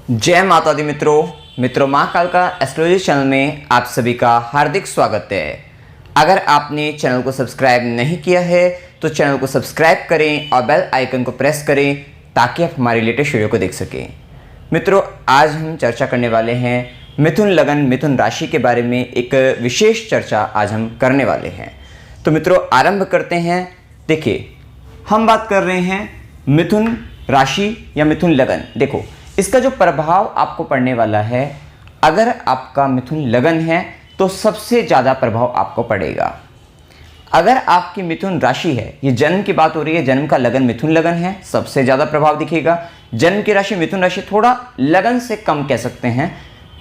जय माता दी मित्रों महाकाल का एस्ट्रोलॉजी चैनल में आप सभी का हार्दिक स्वागत है। अगर आपने चैनल को सब्सक्राइब नहीं किया है तो चैनल को सब्सक्राइब करें और बेल आइकन को प्रेस करें ताकि आप हमारे लेटेस्ट वीडियो को देख सकें। मित्रों, आज हम चर्चा करने वाले हैं मिथुन लगन मिथुन राशि के बारे में। एक विशेष चर्चा आज हम करने वाले हैं। तो मित्रों, आरंभ करते हैं। देखिए, हम बात कर रहे हैं मिथुन राशि या मिथुन लगन। देखो, इसका जो प्रभाव आपको पड़ने वाला है, अगर आपका मिथुन लगन है तो सबसे ज़्यादा प्रभाव आपको पड़ेगा। अगर आपकी मिथुन राशि है, ये जन्म की बात हो रही है, जन्म का लगन मिथुन लगन है, सबसे ज़्यादा प्रभाव दिखेगा। जन्म की राशि मिथुन राशि थोड़ा लगन से कम कह सकते हैं,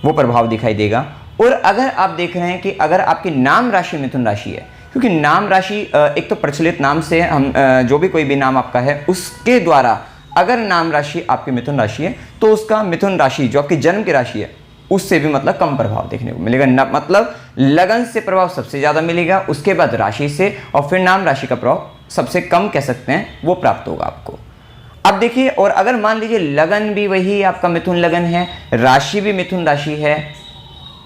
वो प्रभाव दिखाई देगा। और अगर आप देख रहे हैं कि अगर आपकी नाम राशि मिथुन राशि है, क्योंकि नाम राशि एक तो प्रचलित नाम से हम जो भी कोई भी नाम आपका है उसके द्वारा अगर नाम राशि आपकी मिथुन राशि है तो उसका मिथुन राशि जो आपकी जन्म की राशि है उससे भी मतलब कम प्रभाव देखने को मिलेगा। मतलब लगन से प्रभाव सबसे ज़्यादा मिलेगा, उसके बाद राशि से, और फिर नाम राशि का प्रभाव सबसे कम कह सकते हैं, वो प्राप्त होगा आपको। अब देखिए, और अगर मान लीजिए लगन भी वही आपका मिथुन लगन है, राशि भी मिथुन राशि है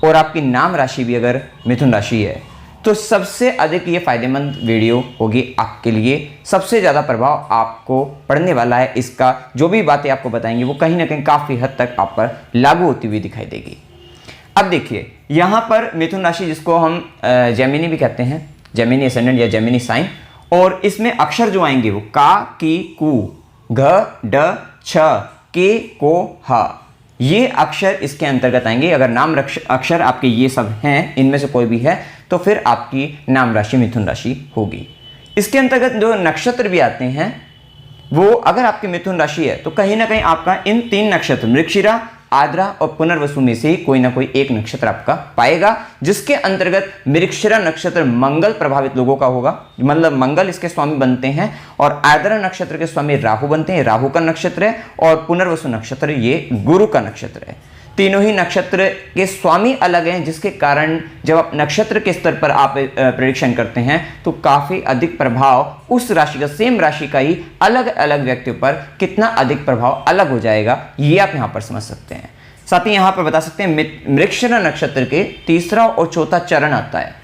और आपकी नाम राशि भी अगर मिथुन राशि है, तो सबसे अधिक ये फायदेमंद वीडियो होगी आपके लिए। सबसे ज़्यादा प्रभाव आपको पड़ने वाला है। इसका जो भी बातें आपको बताएंगे वो कहीं ना कहीं काफ़ी हद तक आप पर लागू होती हुई दिखाई देगी। अब देखिए, यहाँ पर मिथुन राशि जिसको हम जेमिनी भी कहते हैं, जेमिनी एसेंडेंट या जेमिनी साइन, और इसमें अक्षर जो आएंगे वो का, की, कु, घ, ड, छ, के, को, ह, ये अक्षर इसके अंतर्गत आएंगे। अगर नाम अक्षर आपके ये सब हैं, इनमें से कोई भी है, तो फिर आपकी नाम राशि मिथुन राशि होगी। इसके अंतर्गत जो नक्षत्र भी आते हैं वो अगर आपकी मिथुन राशि है तो कहीं ना कहीं आपका इन तीन नक्षत्र मृगशिरा, आद्रा और पुनर्वसु में से ही कोई ना कोई एक नक्षत्र आपका पाएगा, जिसके अंतर्गत मृगशिरा नक्षत्र मंगल प्रभावित लोगों का होगा, मतलब मंगल इसके स्वामी बनते हैं, और आद्रा नक्षत्र के स्वामी राहु बनते हैं, राहु का नक्षत्र है, और पुनर्वसु नक्षत्र ये गुरु का नक्षत्र है। तीनों ही नक्षत्र के स्वामी अलग हैं, जिसके कारण जब आप नक्षत्र के स्तर पर आप प्रेडिक्शन करते हैं तो काफ़ी अधिक प्रभाव उस राशि का, सेम राशि का ही अलग अलग व्यक्तियों पर कितना अधिक प्रभाव अलग हो जाएगा, ये आप यहाँ पर समझ सकते हैं। साथ ही यहाँ पर बता सकते हैं मृगशिरा नक्षत्र के तीसरा और चौथा चरण आता है।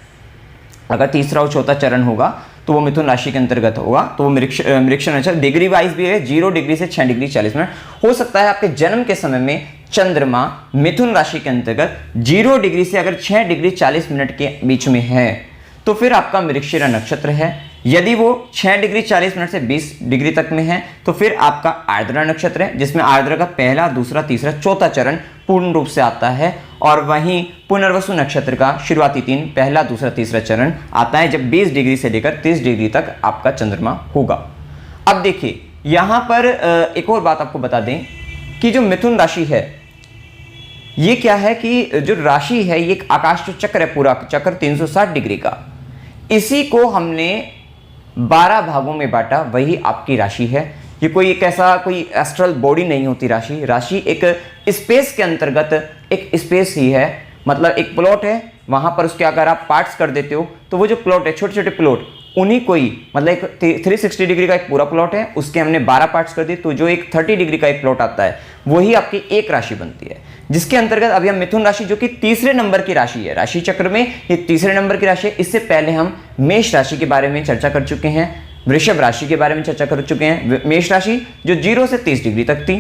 अगर तीसरा और चौथा चरण होगा तो वो मिथुन राशि के अंतर्गत होगा। तो वो मृगशिरा नक्षत्र डिग्री वाइज भी है, 0 डिग्री से 6 डिग्री 40 मिनट हो सकता है। आपके जन्म के समय में चंद्रमा मिथुन राशि के अंतर्गत 0 डिग्री से अगर 6 डिग्री 40 मिनट के बीच में है तो फिर आपका मृगशिरा नक्षत्र है। यदि वो 6 डिग्री 40 मिनट से 20 डिग्री तक में है तो फिर आपका आर्द्रा नक्षत्र है, जिसमें आर्द्रा का पहला, दूसरा, तीसरा, चौथा चरण पूर्ण रूप से आता है। और वहीं पुनर्वसु नक्षत्र का शुरुआती 3, पहला, दूसरा, तीसरा चरण आता है, जब 20 डिग्री से लेकर 30 डिग्री तक आपका चंद्रमा होगा। अब देखिए, यहाँ पर एक और बात आपको बता दें कि जो मिथुन राशि है ये क्या है कि जो राशि है ये एक आकाश जो चक्र है, पूरा चक्र 360 डिग्री का, इसी को हमने 12 भागों में बांटा, वही आपकी राशि है। ये कोई एक ऐसा कोई एस्ट्रल बॉडी नहीं होती राशि। राशि एक स्पेस के अंतर्गत एक स्पेस ही है, मतलब एक प्लॉट है, वहां पर उसके अगर आप पार्ट्स कर देते हो तो वो जो प्लॉट है, छोटे छोटे प्लॉट, उन्हीं को ही, मतलब एक 360 डिग्री का एक पूरा प्लॉट है, उसके हमने 12 पार्ट्स कर दिए, तो जो एक 30 डिग्री का एक प्लॉट आता है वही आपकी एक राशि बनती है। जिसके अंतर्गत अभी हम मिथुन राशि जो कि तीसरे नंबर की राशि है, राशि चक्र में ये तीसरे नंबर की राशि है। इससे पहले हम मेष राशि के बारे में चर्चा कर चुके हैं, वृषभ राशि के बारे में चर्चा कर चुके हैं। मेष राशि जो 0 से 30 डिग्री तक थी,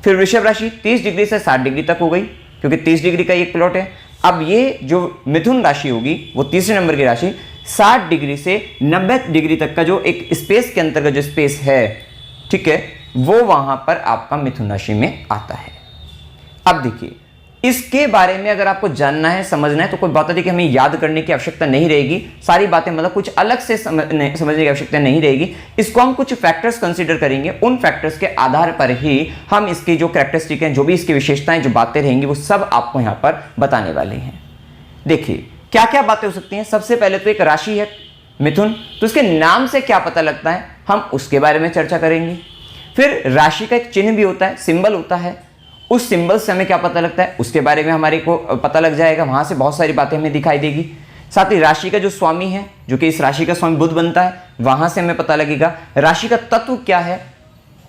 फिर वृषभ राशि 30 डिग्री से 60 डिग्री तक हो गई, क्योंकि 30 डिग्री का एक प्लॉट है। अब ये जो मिथुन राशि होगी वो तीसरे नंबर की राशि 60 डिग्री से 90 डिग्री तक का जो एक स्पेस के अंतर्गत जो स्पेस है, ठीक है, वो वहां पर आपका मिथुन राशि में आता है। अब देखिए, इसके बारे में अगर आपको जानना है, समझना है, तो कोई बात है कि हमें याद करने की आवश्यकता नहीं रहेगी, सारी बातें, मतलब कुछ अलग से समझने की आवश्यकता नहीं रहेगी। इसको हम कुछ फैक्टर्स कंसीडर करेंगे, उन फैक्टर्स के आधार पर ही हम इसकी जो कैरेक्टरिस्टिक हैं, जो भी इसकी विशेषताएं, जो बातें रहेंगी, वो सब आपको यहाँ पर बताने वाले हैं। देखिए, क्या क्या बातें हो सकती हैं। सबसे पहले तो एक राशि है मिथुन, तो इसके नाम से क्या पता लगता है, हम उसके बारे में चर्चा करेंगे। फिर राशि का एक चिन्ह भी होता है, सिंबल होता है, उस सिंबल से हमें क्या पता लगता है उसके बारे में हमारे को पता लग जाएगा, वहां से बहुत सारी बातें हमें दिखाई देगी। साथ ही राशि का जो स्वामी है, जो कि इस राशि का स्वामी बुध बनता है, वहां से हमें पता लगेगा राशि का तत्व क्या है,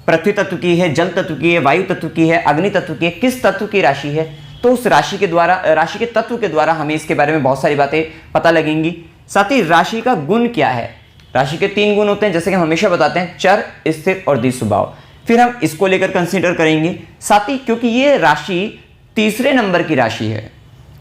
पृथ्वी तत्व की है, जल तत्व की है, वायु तत्व की है, अग्नि तत्व की है, किस तत्व की राशि है, तो उस राशि के द्वारा, राशि के तत्व के द्वारा हमें इसके बारे में बहुत सारी बातें पता लगेंगी। साथ ही राशि का गुण क्या है, राशि के 3 गुण होते हैं, जैसे कि हम हमेशा बताते हैं, चर, स्थिर और द्विस्वभाव। फिर हम इसको लेकर कंसीडर करेंगे। साथ ही क्योंकि ये राशि तीसरे नंबर की राशि है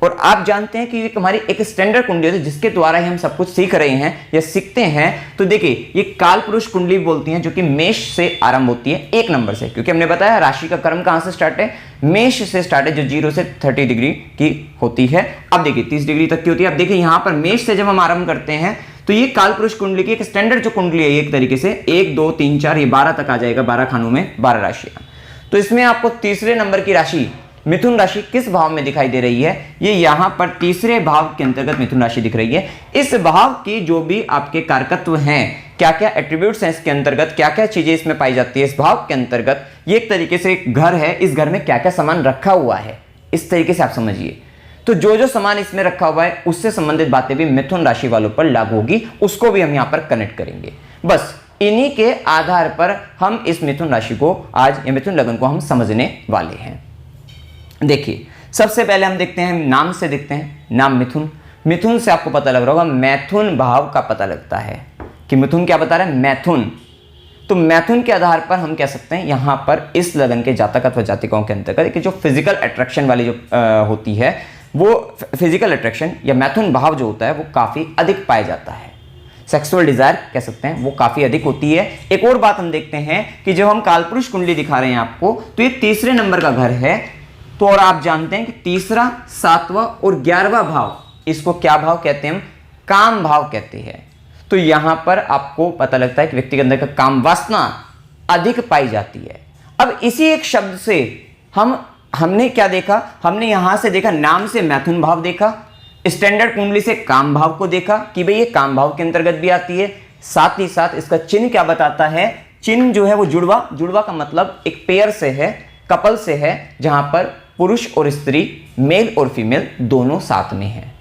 और आप जानते हैं कि ये हमारी एक स्टैंडर्ड कुंडली है जिसके द्वारा ही हम सब कुछ सीख रहे हैं या सीखते हैं, तो देखिए ये काल पुरुष कुंडली बोलती हैं, जो कि मेष से आरंभ होती है 1 नंबर से, क्योंकि हमने बताया राशि का क्रम कहां से स्टार्ट है, मेष से स्टार्ट है, जो 0 से 30 डिग्री की होती है। अब देखिए 30 डिग्री तक की होती है। अब देखिए यहां पर मेष से जब हम आरंभ करते हैं तो ये काल पुरुष कुंडली की एक स्टैंडर्ड जो कुंडली है, एक तरीके से 1 2 3 4 ये 12 तक आ जाएगा, 12 खानों में 12 राशियां। तो इसमें आपको तीसरे नंबर की राशि मिथुन राशि किस भाव में दिखाई दे रही है, ये यहां पर तीसरे भाव के अंतर्गत मिथुन राशि दिख रही है। इस भाव की जो भी आपके कारकत्व हैं, क्या क्या एट्रीब्यूट्स हैं इसके अंतर्गत, क्या क्या चीजें इसमें पाई जाती है इस भाव के अंतर्गत, ये एक तरीके से एक घर है, इस घर में क्या क्या सामान रखा हुआ है, इस तरीके से आप समझिए। तो जो जो सामान इसमें रखा हुआ है उससे संबंधित बातें भी मिथुन राशि वालों पर लागू होगी, उसको भी हम यहां पर कनेक्ट करेंगे। बस इन्हीं के आधार पर हम इस मिथुन राशि को आज, या मिथुन लग्न को हम समझने वाले हैं। देखिए सबसे पहले हम देखते हैं, नाम से देखते हैं। नाम मिथुन, मिथुन से आपको पता लग रहा होगा, मैथुन भाव का पता लगता है कि मिथुन क्या बता रहा है, मैथुन। तो मैथुन के आधार पर हम कह सकते हैं यहां पर इस लगन के जातक अथवा जातिकाओं के अंतर्गत कि जो फिजिकल अट्रैक्शन वाली जो होती है, वो फिजिकल अट्रैक्शन या मैथुन भाव जो होता है वो काफी अधिक पाया जाता है। सेक्सुअल डिजायर कह सकते हैं वो काफी अधिक होती है। एक और बात हम देखते हैं कि जब हम कालपुरुष कुंडली दिखा रहे हैं आपको, तो ये तीसरे नंबर का घर है। तो और आप जानते हैं कि तीसरा, 7वां और 11वां भाव, इसको क्या भाव कहते हैं, हम काम भाव कहते हैं। तो यहां पर आपको पता लगता है कि व्यक्ति के अंदर का काम वासना अधिक पाई जाती है। अब इसी एक शब्द से हमने क्या देखा, हमने यहां से देखा, नाम से मैथुन भाव देखा, स्टैंडर्ड कुंडली से काम भाव को देखा कि भाई ये काम भाव के अंतर्गत भी आती है। साथ ही साथ इसका चिन्ह क्या बताता है, चिन्ह जो है वो जुड़वा, जुड़वा का मतलब एक पेयर से है, कपल से है, जहां पर पुरुष और स्त्री, मेल और फीमेल दोनों साथ में हैं।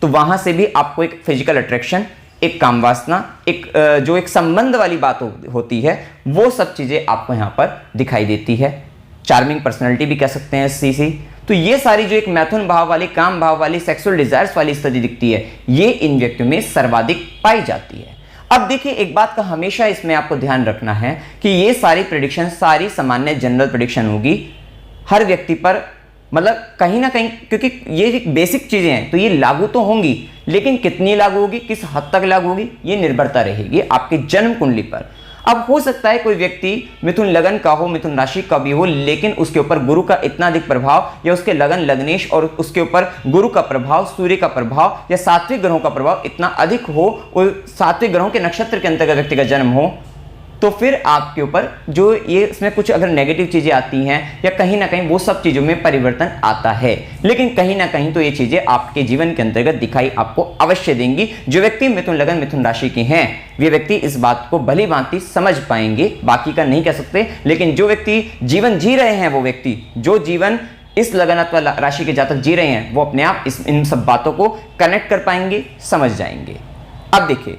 तो वहां से भी आपको एक फिजिकल अट्रैक्शन, एक काम वासना, एक जो एक संबंध वाली बात होती है, वो सब चीजें आपको यहां पर दिखाई देती है। चार्मिंग पर्सनैलिटी भी कह सकते हैं सीसी। तो ये सारी जो एक मैथुन भाव वाली, काम भाव वाली, सेक्सुअल डिजायर्स वाली स्थिति दिखती है, ये इन व्यक्तियों में सर्वाधिक पाई जाती है। अब देखिए एक बात का हमेशा इसमें आपको ध्यान रखना है कि ये सारी प्रेडिक्शन, सारी सामान्य जनरल प्रेडिक्शन होगी हर व्यक्ति पर, मतलब कहीं ना कहीं, क्योंकि ये एक बेसिक चीजें हैं तो ये लागू तो होंगी, लेकिन कितनी लागू होगी, किस हद तक लागू होगी, ये निर्भरता रहेगी आपकी जन्म कुंडली पर। अब हो सकता है कोई व्यक्ति मिथुन लगन का हो, मिथुन राशि का भी हो, लेकिन उसके ऊपर गुरु का इतना अधिक प्रभाव, या उसके लगन लग्नेश और उसके ऊपर गुरु का प्रभाव, सूर्य का प्रभाव या सात्विक ग्रहों का प्रभाव इतना अधिक हो, और सात्विक ग्रहों के नक्षत्र के अंतर्गत व्यक्ति का जन्म हो, तो फिर आपके ऊपर जो ये इसमें कुछ अगर नेगेटिव चीजें आती हैं या कहीं ना कहीं वो सब चीजों में परिवर्तन आता है, लेकिन कहीं ना कहीं तो ये चीजें आपके जीवन के अंतर्गत दिखाई आपको अवश्य देंगी। जो व्यक्ति मिथुन लगन, मिथुन राशि के हैं, वे व्यक्ति इस बात को भली भांति समझ पाएंगे, बाकी का नहीं कह सकते। लेकिन जो व्यक्ति जीवन जी रहे हैं, वो व्यक्ति जो जीवन इस लगन अथवा राशि के जातक जी रहे हैं, वो अपने आप इन सब बातों को कनेक्ट कर पाएंगे, समझ जाएंगे। अब देखिए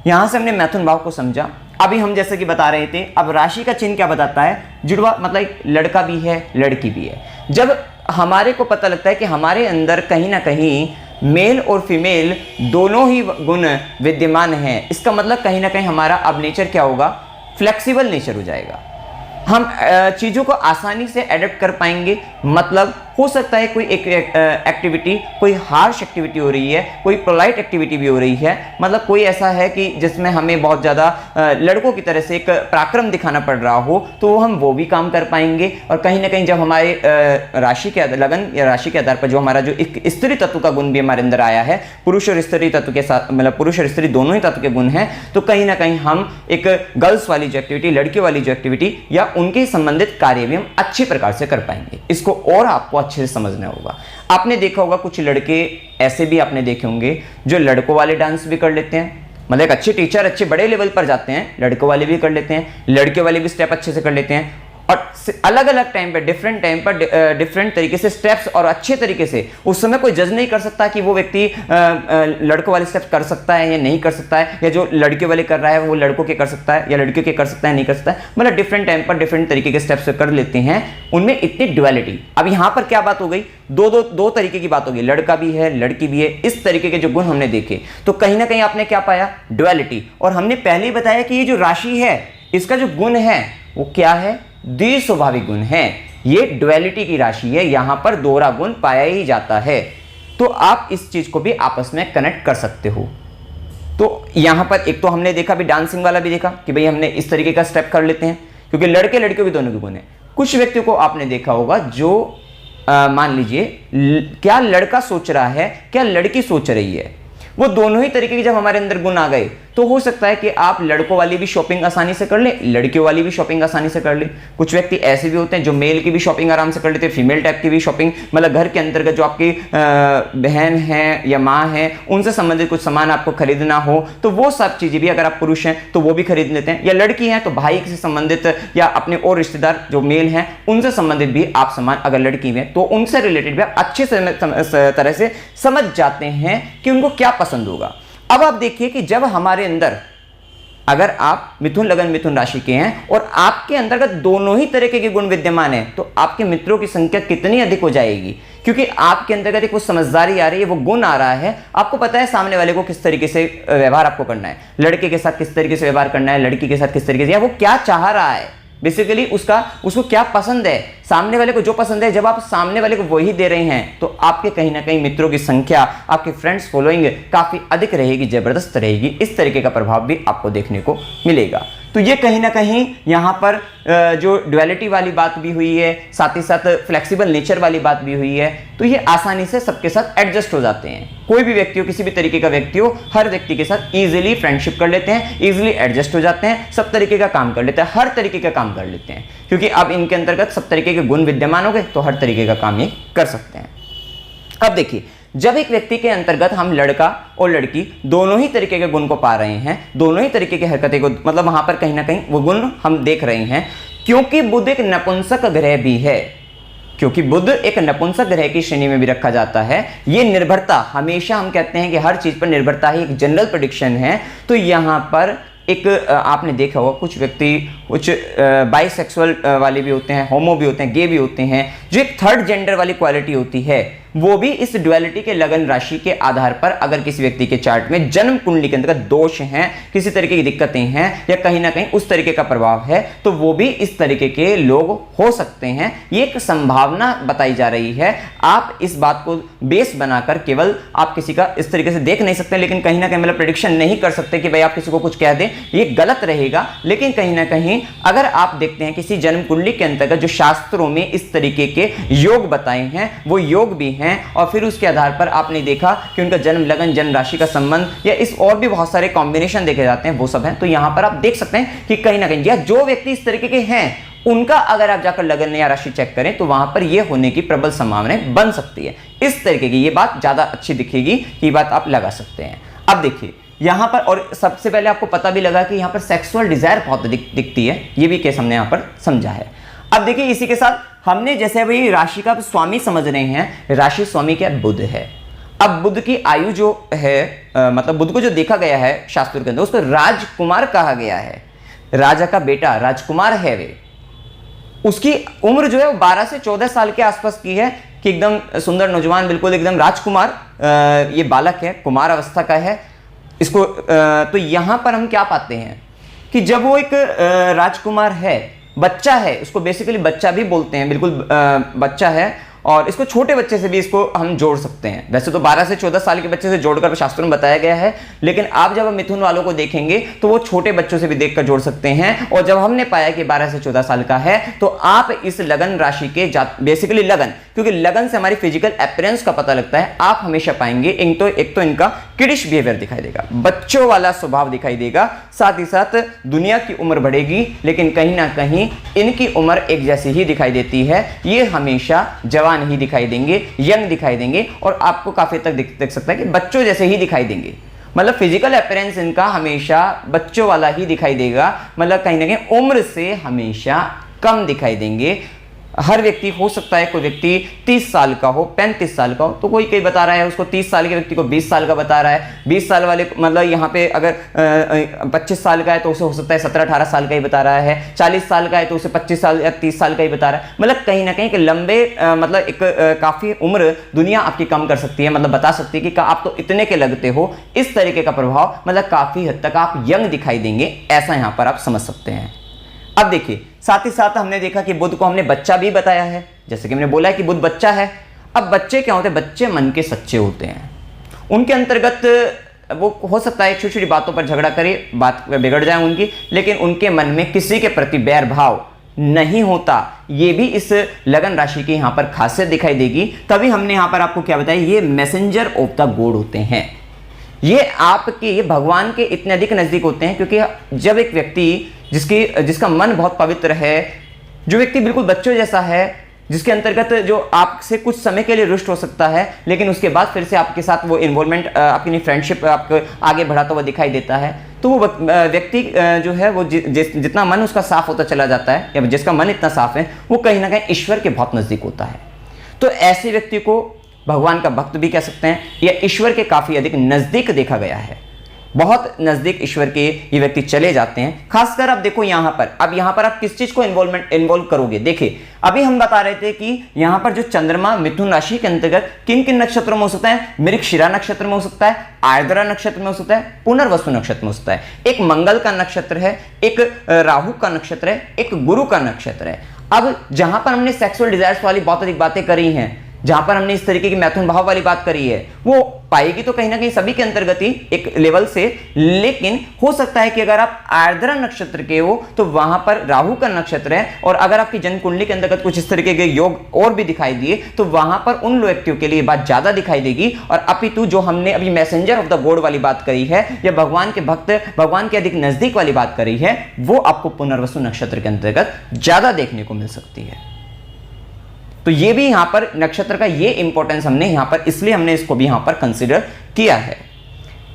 यहां से हमने मैथुन भाव को समझा। अभी हम जैसे कि बता रहे थे, अब राशि का चिन्ह क्या बताता है, जुड़वा, मतलब लड़का भी है, लड़की भी है। जब हमारे को पता लगता है कि हमारे अंदर कहीं ना कहीं मेल और फीमेल दोनों ही गुण विद्यमान हैं, इसका मतलब कहीं ना कहीं हमारा अब नेचर क्या होगा, फ्लेक्सिबल नेचर हो जाएगा। हम चीज़ों को आसानी से एडेप्ट कर पाएंगे। मतलब हो सकता है कोई एक एक्टिविटी, कोई हार्श एक्टिविटी हो रही है, कोई पोलाइट एक्टिविटी भी हो रही है, मतलब कोई ऐसा है कि जिसमें हमें बहुत ज़्यादा लड़कों की तरह से एक पराक्रम दिखाना पड़ रहा हो, तो हम वो भी काम कर पाएंगे। और कहीं ना कहीं जब हमारे राशि के लगन या राशि के आधार पर जो हमारा जो एक स्त्री तत्व का गुण भी हमारे अंदर आया है, पुरुष और स्त्री तत्व के साथ, मतलब पुरुष और स्त्री दोनों ही तत्व के गुण हैं, तो कहीं ना कहीं हम एक गर्ल्स वाली जो एक्टिविटी, लड़कियों वाली जो एक्टिविटी या उनके संबंधित कार्य भी हम अच्छी प्रकार से कर पाएंगे। इसको और आपको अच्छे से समझना होगा। आपने देखा होगा कुछ लड़के ऐसे भी आपने देखे होंगे जो लड़कों वाले डांस भी कर लेते हैं, मतलब एक अच्छे टीचर अच्छे बड़े लेवल पर जाते हैं, लड़कों वाले भी कर लेते हैं, लड़के वाले भी स्टेप अच्छे से कर लेते हैं। और अलग अलग टाइम पर, डिफरेंट टाइम पर डिफरेंट तरीके से स्टेप्स और अच्छे तरीके से, उस समय कोई जज नहीं कर सकता कि वो व्यक्ति लड़कों वाले स्टेप्स कर सकता है या नहीं कर सकता है, या जो लड़कियों वाले कर रहा है वो लड़कों के कर सकता है या लड़कियों के कर सकता है नहीं कर सकता है। मतलब डिफरेंट टाइम पर डिफरेंट तरीके के स्टेप्स कर लेते हैं, उनमें इतनी डुअलिटी। अब यहां पर क्या बात हो गई, दो तरीके की बात होगी, लड़का भी है लड़की भी है, इस तरीके के जो गुण हमने देखे, तो कहीं ना कहीं आपने क्या पाया, डुअलिटी। और हमने पहले ही बताया कि ये जो राशि है इसका जो गुण है वो क्या है, द्विस्वाभाविक गुण है। ये डुअलिटी की राशि है, यहां पर दोहरा गुण पाया ही जाता है। तो आप इस चीज को भी आपस में कनेक्ट कर सकते हो। तो यहां पर एक तो हमने देखा भी, डांसिंग वाला भी देखा कि भाई हमने इस तरीके का स्टेप कर लेते हैं, क्योंकि लड़के लड़कियों भी दोनों के गुण है। कुछ व्यक्तियों को आपने देखा होगा जो मान लीजिए क्या लड़का सोच रहा है क्या लड़की सोच रही है, वो दोनों ही तरीके के जब हमारे अंदर गुण आ गए तो हो सकता है कि आप लड़कों वाली भी शॉपिंग आसानी से कर ले, लड़कियों वाली भी शॉपिंग आसानी से कर ले। कुछ व्यक्ति ऐसे भी होते हैं जो मेल की भी शॉपिंग आराम से कर लेते हैं, फीमेल टाइप की भी शॉपिंग, मतलब घर के अंतर्गत जो आपकी बहन है या माँ है उनसे संबंधित कुछ सामान आपको खरीदना हो तो वो सब चीजें भी, अगर आप पुरुष हैं तो वो भी खरीद लेते हैं, या लड़की हैं तो भाई से संबंधित या अपने और रिश्तेदार जो मेल हैं उनसे संबंधित भी आप सामान, अगर लड़की में तो उनसे रिलेटेड भी आप अच्छे तरह से समझ जाते हैं कि उनको क्या पसंद होगा। अब आप देखिए कि जब हमारे अंदर, अगर आप मिथुन लगन मिथुन राशि के हैं और आपके अंतर्गत दोनों ही तरीके के गुण विद्यमान है, तो आपके मित्रों की संख्या कितनी अधिक हो जाएगी, क्योंकि आपके अंतर्गत एक वो समझदारी आ रही है, वो गुण आ रहा है, आपको पता है सामने वाले को किस तरीके से व्यवहार आपको करना है, लड़के के साथ किस तरीके से व्यवहार करना है, लड़की के साथ किस तरीके से, या वो क्या चाह रहा है, बेसिकली उसको क्या पसंद है, सामने वाले को जो पसंद है, जब आप सामने वाले को वही दे रहे हैं तो आपके कहीं ना कहीं मित्रों की संख्या, आपके फ्रेंड्स फॉलोइंग काफी अधिक रहेगी, जबरदस्त रहेगी। इस तरीके का प्रभाव भी आपको देखने को मिलेगा। तो ये कहीं ना कहीं यहाँ पर जो डुअलिटी वाली बात भी हुई है, साथ ही साथ फ्लेक्सिबल नेचर वाली बात भी हुई है, तो ये आसानी से सबके साथ एडजस्ट हो जाते हैं। कोई भी व्यक्ति हो, किसी भी तरीके का व्यक्ति हो, हर व्यक्ति के साथ इजीली फ्रेंडशिप कर लेते हैं, इजीली एडजस्ट हो जाते हैं, सब तरीके का काम कर लेते हैं, हर तरीके का काम कर लेते हैं, क्योंकि अब इनके अंतर्गत सब तरीके के गुण विद्यमान हो गए तो हर तरीके का काम ये कर सकते हैं। अब देखिए, जब एक व्यक्ति के अंतर्गत हम लड़का और लड़की दोनों ही तरीके के गुण को पा रहे हैं, दोनों ही तरीके की हरकतें को, मतलब वहां पर कहीं ना कहीं वो गुण हम देख रहे हैं, क्योंकि बुध एक नपुंसक ग्रह भी है, क्योंकि बुध एक नपुंसक ग्रह की श्रेणी में भी रखा जाता है। ये निर्भरता, हमेशा हम कहते हैं कि हर चीज पर निर्भरता ही एक जनरल प्रेडिक्शन है। तो यहां पर एक आपने देखा होगा कुछ व्यक्ति कुछ बाइसेक्सुअल वाले भी होते हैं, होमो भी होते हैं, गे भी होते हैं, जो एक थर्ड जेंडर वाली क्वालिटी होती है, वो भी इस डुअलिटी के लगन राशि के आधार पर, अगर किसी व्यक्ति के चार्ट में जन्म कुंडली के अंतर्गत दोष हैं, किसी तरीके की दिक्कतें हैं या कहीं ना कहीं उस तरीके का प्रभाव है, तो वो भी इस तरीके के लोग हो सकते हैं। ये एक संभावना बताई जा रही है। आप इस बात को बेस बनाकर केवल आप किसी का इस तरीके से देख नहीं सकते, लेकिन कहीं ना कहीं मतलब प्रेडिक्शन नहीं कर सकते कि भाई आप किसी को कुछ कह दें, ये गलत रहेगा। लेकिन कहीं ना कहीं अगर आप देखते हैं किसी जन्म कुंडली के अंतर्गत जो शास्त्रों में इस तरीके के योग बताए हैं, वो योग भी हैं, और फिर उसके आधार पर आपने देखा कि उनका जन्म लगन जन्म राशि का संबंध या इस और भी बहुत सारे कॉम्बिनेशन देखे जाते हैं, वो सब हैं। तो यहां पर आप देख सकते हैं कि कहीं ना कहीं या जो व्यक्ति इस तरीके के हैं उनका अगर आप जाकर लगन या राशि चेक करें तो वहां पर यह होने की प्रबल संभावनाएं बन सकती है। इस तरीके की ये बात ज्यादा अच्छी दिखेगी, ये बात आप लगा सकते हैं। अब देखिए यहां पर, और सबसे पहले आपको पता भी लगा कि यहां पर सेक्सुअल डिजायर बहुत दिखती है, ये भी केस हमने यहां पर समझा है। अब देखिए इसी के साथ हमने जैसे भाई राशि का स्वामी समझ रहे हैं, राशि स्वामी क्या बुध है। अब बुध की आयु जो है, मतलब बुध को जो देखा गया है शास्त्र के अंदर, उसको राजकुमार कहा गया है, राजा का बेटा राजकुमार है वे। उसकी उम्र जो है वो 12 से 14 साल के आसपास की है, कि एकदम सुंदर नौजवान, बिल्कुल एकदम राजकुमार ये बालक है, कुमार अवस्था का है इसको। तो यहां पर हम क्या पाते हैं कि जब वो एक राजकुमार है, बच्चा है, उसको बेसिकली बच्चा भी बोलते हैं, बिल्कुल बच्चा है, और इसको छोटे बच्चे से भी इसको हम जोड़ सकते हैं। वैसे तो 12 से 14 साल के बच्चे से जोड़कर शास्त्रों में बताया गया है, लेकिन आप जब मिथुन वालों को देखेंगे तो वो छोटे बच्चों से भी देखकर जोड़ सकते हैं। और जब हमने पाया कि 12 से 14 साल का है तो आप इस लगन राशि के बेसिकली लगन, क्योंकि लगन से हमारी फिजिकल अपीयरेंस का पता लगता है, आप हमेशा पाएंगे एक तो इनका किडिश बिहेवियर दिखाई देगा, बच्चों वाला स्वभाव दिखाई देगा, साथ ही साथ दुनिया की उम्र बढ़ेगी, लेकिन कहीं ना कहीं इनकी उम्र एक जैसी ही दिखाई देती है। ये हमेशा जवान ही दिखाई देंगे, यंग दिखाई देंगे, और आपको काफी तक देख सकता है कि बच्चों जैसे ही दिखाई देंगे। मतलब फिजिकल अपीयरेंस इनका हमेशा बच्चों वाला ही दिखाई देगा, मतलब कहीं ना कहीं उम्र से हमेशा कम दिखाई देंगे। हर व्यक्ति, हो सकता है कोई व्यक्ति 30 साल का हो, 35 साल का हो, तो कोई बता रहा है उसको 30 साल के व्यक्ति को 20 साल का बता रहा है, 20 साल वाले मतलब यहाँ पे अगर 25 साल का है तो उसे हो सकता है 17-18 साल का ही बता रहा है, 40 साल का है तो उसे 25 साल या 30 साल का ही बता रहा है। मतलब कहीं ना कहीं एक लंबे मतलब एक काफ़ी उम्र दुनिया आपकी कम कर सकती है, मतलब बता सकती है कि आप तो इतने के लगते हो। इस तरीके का प्रभाव, मतलब काफ़ी हद तक आप यंग दिखाई देंगे, ऐसा यहाँ पर आप समझ सकते हैं। अब देखिए, साथ ही साथ हमने देखा कि बुध को हमने बच्चा भी बताया है, जैसे कि हमने बोला है कि बुध बच्चा है। अब बच्चे क्या होते हैं? बच्चे मन के सच्चे होते हैं। उनके अंतर्गत वो हो सकता है छोटी छोटी बातों पर झगड़ा करे, बात बिगड़ जाए उनकी, लेकिन उनके मन में किसी के प्रति बैर भाव नहीं होता। ये भी इस लगन राशि की यहाँ पर खासियत दिखाई देगी। तभी हमने यहाँ पर आपको क्या बताया, ये मैसेंजर ऑफ द गॉड होते हैं। ये आपके, ये भगवान के इतने अधिक नजदीक होते हैं, क्योंकि जब एक व्यक्ति जिसका मन बहुत पवित्र है, जो व्यक्ति बिल्कुल बच्चों जैसा है, जिसके अंतर्गत जो आपसे कुछ समय के लिए रुष्ट हो सकता है, लेकिन उसके बाद फिर से आपके साथ वो इन्वॉल्वमेंट, आपकी फ्रेंडशिप आपको आगे बढ़ाता हुआ दिखाई देता है, तो वो व्यक्ति जो है वो जितना मन उसका साफ होता चला जाता है, या जिसका मन इतना साफ है, वो कहीं ना कहीं ईश्वर के बहुत नजदीक होता है। तो ऐसे व्यक्ति को भगवान का भक्त भी कह सकते हैं, या ईश्वर के काफी अधिक नजदीक देखा गया है। बहुत नजदीक ईश्वर के ये व्यक्ति चले जाते हैं। खासकर अब देखो यहाँ पर, अब यहाँ पर आप किस चीज को इन्वॉल्व करोगे। देखिए, अभी हम बता रहे थे कि यहाँ पर जो चंद्रमा मिथुन राशि के अंतर्गत किन किन नक्षत्रों में हो सकता है, मृगशिरा नक्षत्र में हो सकता है, आर्द्रा नक्षत्र में हो सकता है, पुनर्वसु नक्षत्र में हो सकता है। एक मंगल का नक्षत्र है, एक राहु का नक्षत्र है, एक गुरु का नक्षत्र है। अब जहां पर हमने सेक्सुअल डिजायर्स वाली बहुत अधिक बातें करी हैं, जहां पर हमने इस तरीके की मैथुन भाव वाली बात करी है, वो पाएगी तो कहीं ना कहीं सभी के अंतर्गत ही एक लेवल से। लेकिन हो सकता है कि अगर आप आर्द्रा नक्षत्र के हो तो वहां पर राहु का नक्षत्र है, और अगर आपकी जन्म कुंडली के अंतर्गत कुछ इस तरीके के योग और भी दिखाई दिए तो वहां पर उन व्यक्तियों के लिए बात ज्यादा दिखाई देगी। और अपितु जो हमने अभी मैसेंजर ऑफ द गॉड वाली बात करी है, या भगवान के भक्त, भगवान के अधिक नजदीक वाली बात करी है, वो आपको पुनर्वसु नक्षत्र के अंतर्गत ज्यादा देखने को मिल सकती है। तो ये भी यहां पर नक्षत्र का ये इंपॉर्टेंस हमने यहां पर, इसलिए हमने इसको भी यहां पर कंसीडर किया है।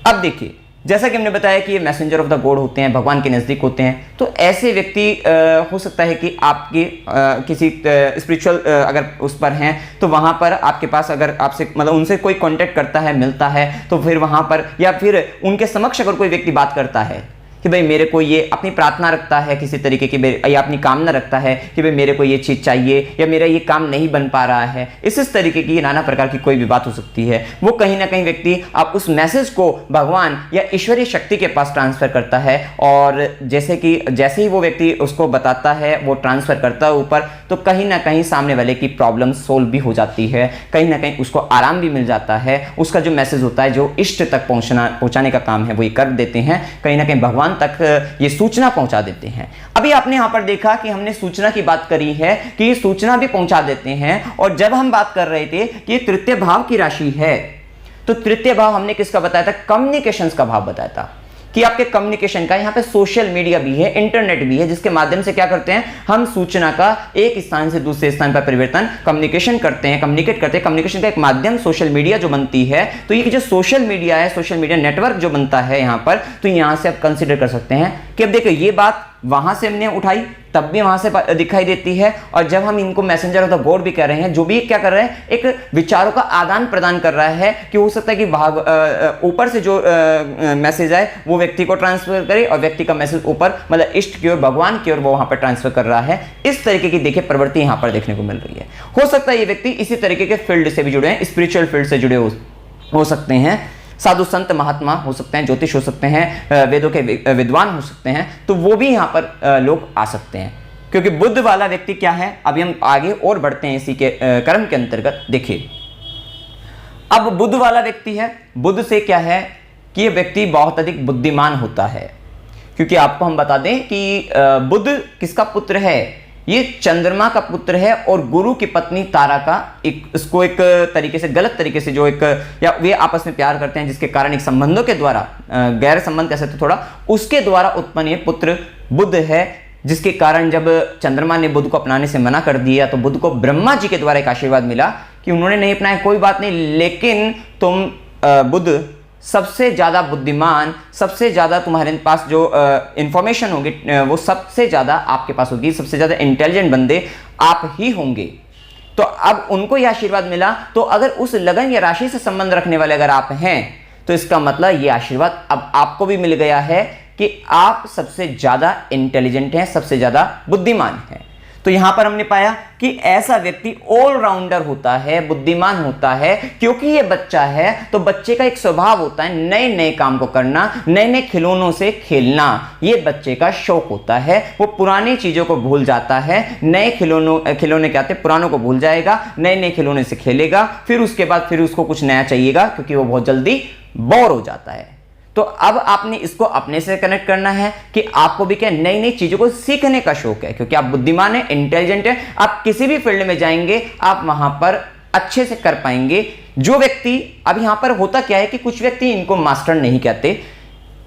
अब देखिए, जैसा कि हमने बताया कि ये मैसेंजर ऑफ द गॉड होते हैं, भगवान के नजदीक होते हैं, तो ऐसे व्यक्ति हो सकता है कि आपके किसी स्पिरिचुअल अगर उस पर हैं तो वहां पर आपके पास अगर आपसे मतलब उनसे कोई कांटेक्ट करता है, मिलता है, तो फिर वहां पर या फिर उनके समक्ष अगर कोई व्यक्ति बात करता है कि भाई मेरे को ये अपनी प्रार्थना रखता है किसी तरीके की, या अपनी कामना रखता है कि भाई मेरे को ये चीज चाहिए, या मेरा ये काम नहीं बन पा रहा है, इस तरीके की नाना प्रकार की कोई भी बात हो सकती है, वो कहीं ना कहीं व्यक्ति आप उस मैसेज को भगवान या ईश्वरीय शक्ति के पास ट्रांसफर करता है। और जैसे ही वो व्यक्ति उसको बताता है, वो ट्रांसफर करता है ऊपर, तो कहीं ना कहीं सामने वाले की प्रॉब्लम सोल्व भी हो जाती है, कहीं ना कहीं उसको आराम भी मिल जाता है। उसका जो मैसेज होता है, जो इष्ट तक पहुंचाने का काम है, वो ये कर देते हैं, कहीं ना कहीं भगवान तक ये सूचना पहुंचा देते हैं। अभी आपने यहां पर देखा कि हमने सूचना की बात करी है कि ये सूचना भी पहुंचा देते हैं। और जब हम बात कर रहे थे कि ये तृतीय भाव की राशि है, तो तृतीय भाव हमने किसका बताया था? कम्युनिकेशंस का भाव बताया था कि आपके कम्युनिकेशन का, यहाँ पे सोशल मीडिया भी है, इंटरनेट भी है, जिसके माध्यम से क्या करते हैं हम सूचना का एक स्थान से दूसरे स्थान पर परिवर्तन, कम्युनिकेशन करते हैं, कम्युनिकेट करते हैं। कम्युनिकेशन का एक माध्यम सोशल मीडिया जो बनती है, तो ये जो सोशल मीडिया है, सोशल मीडिया नेटवर्क जो बनता है यहाँ पर, तो यहाँ से आप कंसिडर कर सकते हैं कि अब देखिए ये बात वहां से हमने उठाई, तब भी वहां से दिखाई देती है। और जब हम इनको मैसेंजर ऑफ द गॉड भी कह रहे हैं, जो भी क्या कर रहे हैं, एक विचारों का आदान प्रदान कर रहा है, कि हो सकता है कि ऊपर से जो मैसेज आए वो व्यक्ति को ट्रांसफर करे, और व्यक्ति का मैसेज ऊपर मतलब इष्ट की ओर, भगवान की ओर वो वहां पर ट्रांसफर कर रहा है। इस तरीके की देखिए प्रवृत्ति यहां पर देखने को मिल रही है। हो सकता है ये व्यक्ति इसी तरीके के फील्ड से भी जुड़े हैं, स्पिरिचुअल फील्ड से जुड़े हो सकते हैं, साधु संत महात्मा हो सकते हैं, ज्योतिष हो सकते हैं, वेदों के विद्वान हो सकते हैं, तो वो भी यहाँ पर लोग आ सकते हैं। क्योंकि बुध वाला व्यक्ति क्या है, अभी हम आगे और बढ़ते हैं इसी के कर्म के अंतर्गत। देखिए, अब बुध वाला व्यक्ति है, बुध से क्या है कि ये व्यक्ति बहुत अधिक बुद्धिमान होता है। क्योंकि आपको हम बता दें कि बुध किसका पुत्र है, ये चंद्रमा का पुत्र है, और गुरु की पत्नी तारा का इसको एक तरीके से गलत तरीके से जो एक, या वे आपस में प्यार करते हैं, जिसके कारण एक संबंधों के द्वारा, गैर संबंध कह सकते थोड़ा, उसके द्वारा उत्पन्न ये पुत्र बुध है। जिसके कारण जब चंद्रमा ने बुध को अपनाने से मना कर दिया, तो बुध को ब्रह्मा जी के द्वारा एक आशीर्वाद मिला कि उन्होंने नहीं अपनाया कोई बात नहीं, लेकिन तुम बुध सबसे ज़्यादा बुद्धिमान, सबसे ज़्यादा तुम्हारे पास जो इंफॉर्मेशन होगी वो सबसे ज़्यादा आपके पास होगी, सबसे ज़्यादा इंटेलिजेंट बंदे आप ही होंगे। तो अब उनको यह आशीर्वाद मिला, तो अगर उस लगन या राशि से संबंध रखने वाले अगर आप हैं तो इसका मतलब ये आशीर्वाद अब आपको भी मिल गया है कि आप सबसे ज़्यादा इंटेलिजेंट हैं, सबसे ज़्यादा बुद्धिमान हैं। तो यहां पर हमने पाया कि ऐसा व्यक्ति ऑलराउंडर होता है, बुद्धिमान होता है, क्योंकि ये बच्चा है तो बच्चे का एक स्वभाव होता है नए नए काम को करना, नए नए खिलौनों से खेलना, ये बच्चे का शौक होता है। वो पुरानी चीजों को भूल जाता है, नए खिलौने क्या आते हैं पुरानों को भूल जाएगा, नए नए खिलौने से खेलेगा, फिर उसके बाद फिर उसको कुछ नया चाहिएगा क्योंकि वो बहुत जल्दी बोर हो जाता है। तो अब आपने इसको अपने से कनेक्ट करना है कि आपको भी क्या नई नई चीजों को सीखने का शौक है, क्योंकि आप बुद्धिमान है, इंटेलिजेंट है, आप किसी भी फील्ड में जाएंगे आप वहां पर अच्छे से कर पाएंगे। जो व्यक्ति अब यहां पर होता क्या है कि कुछ व्यक्ति इनको मास्टर नहीं कहते,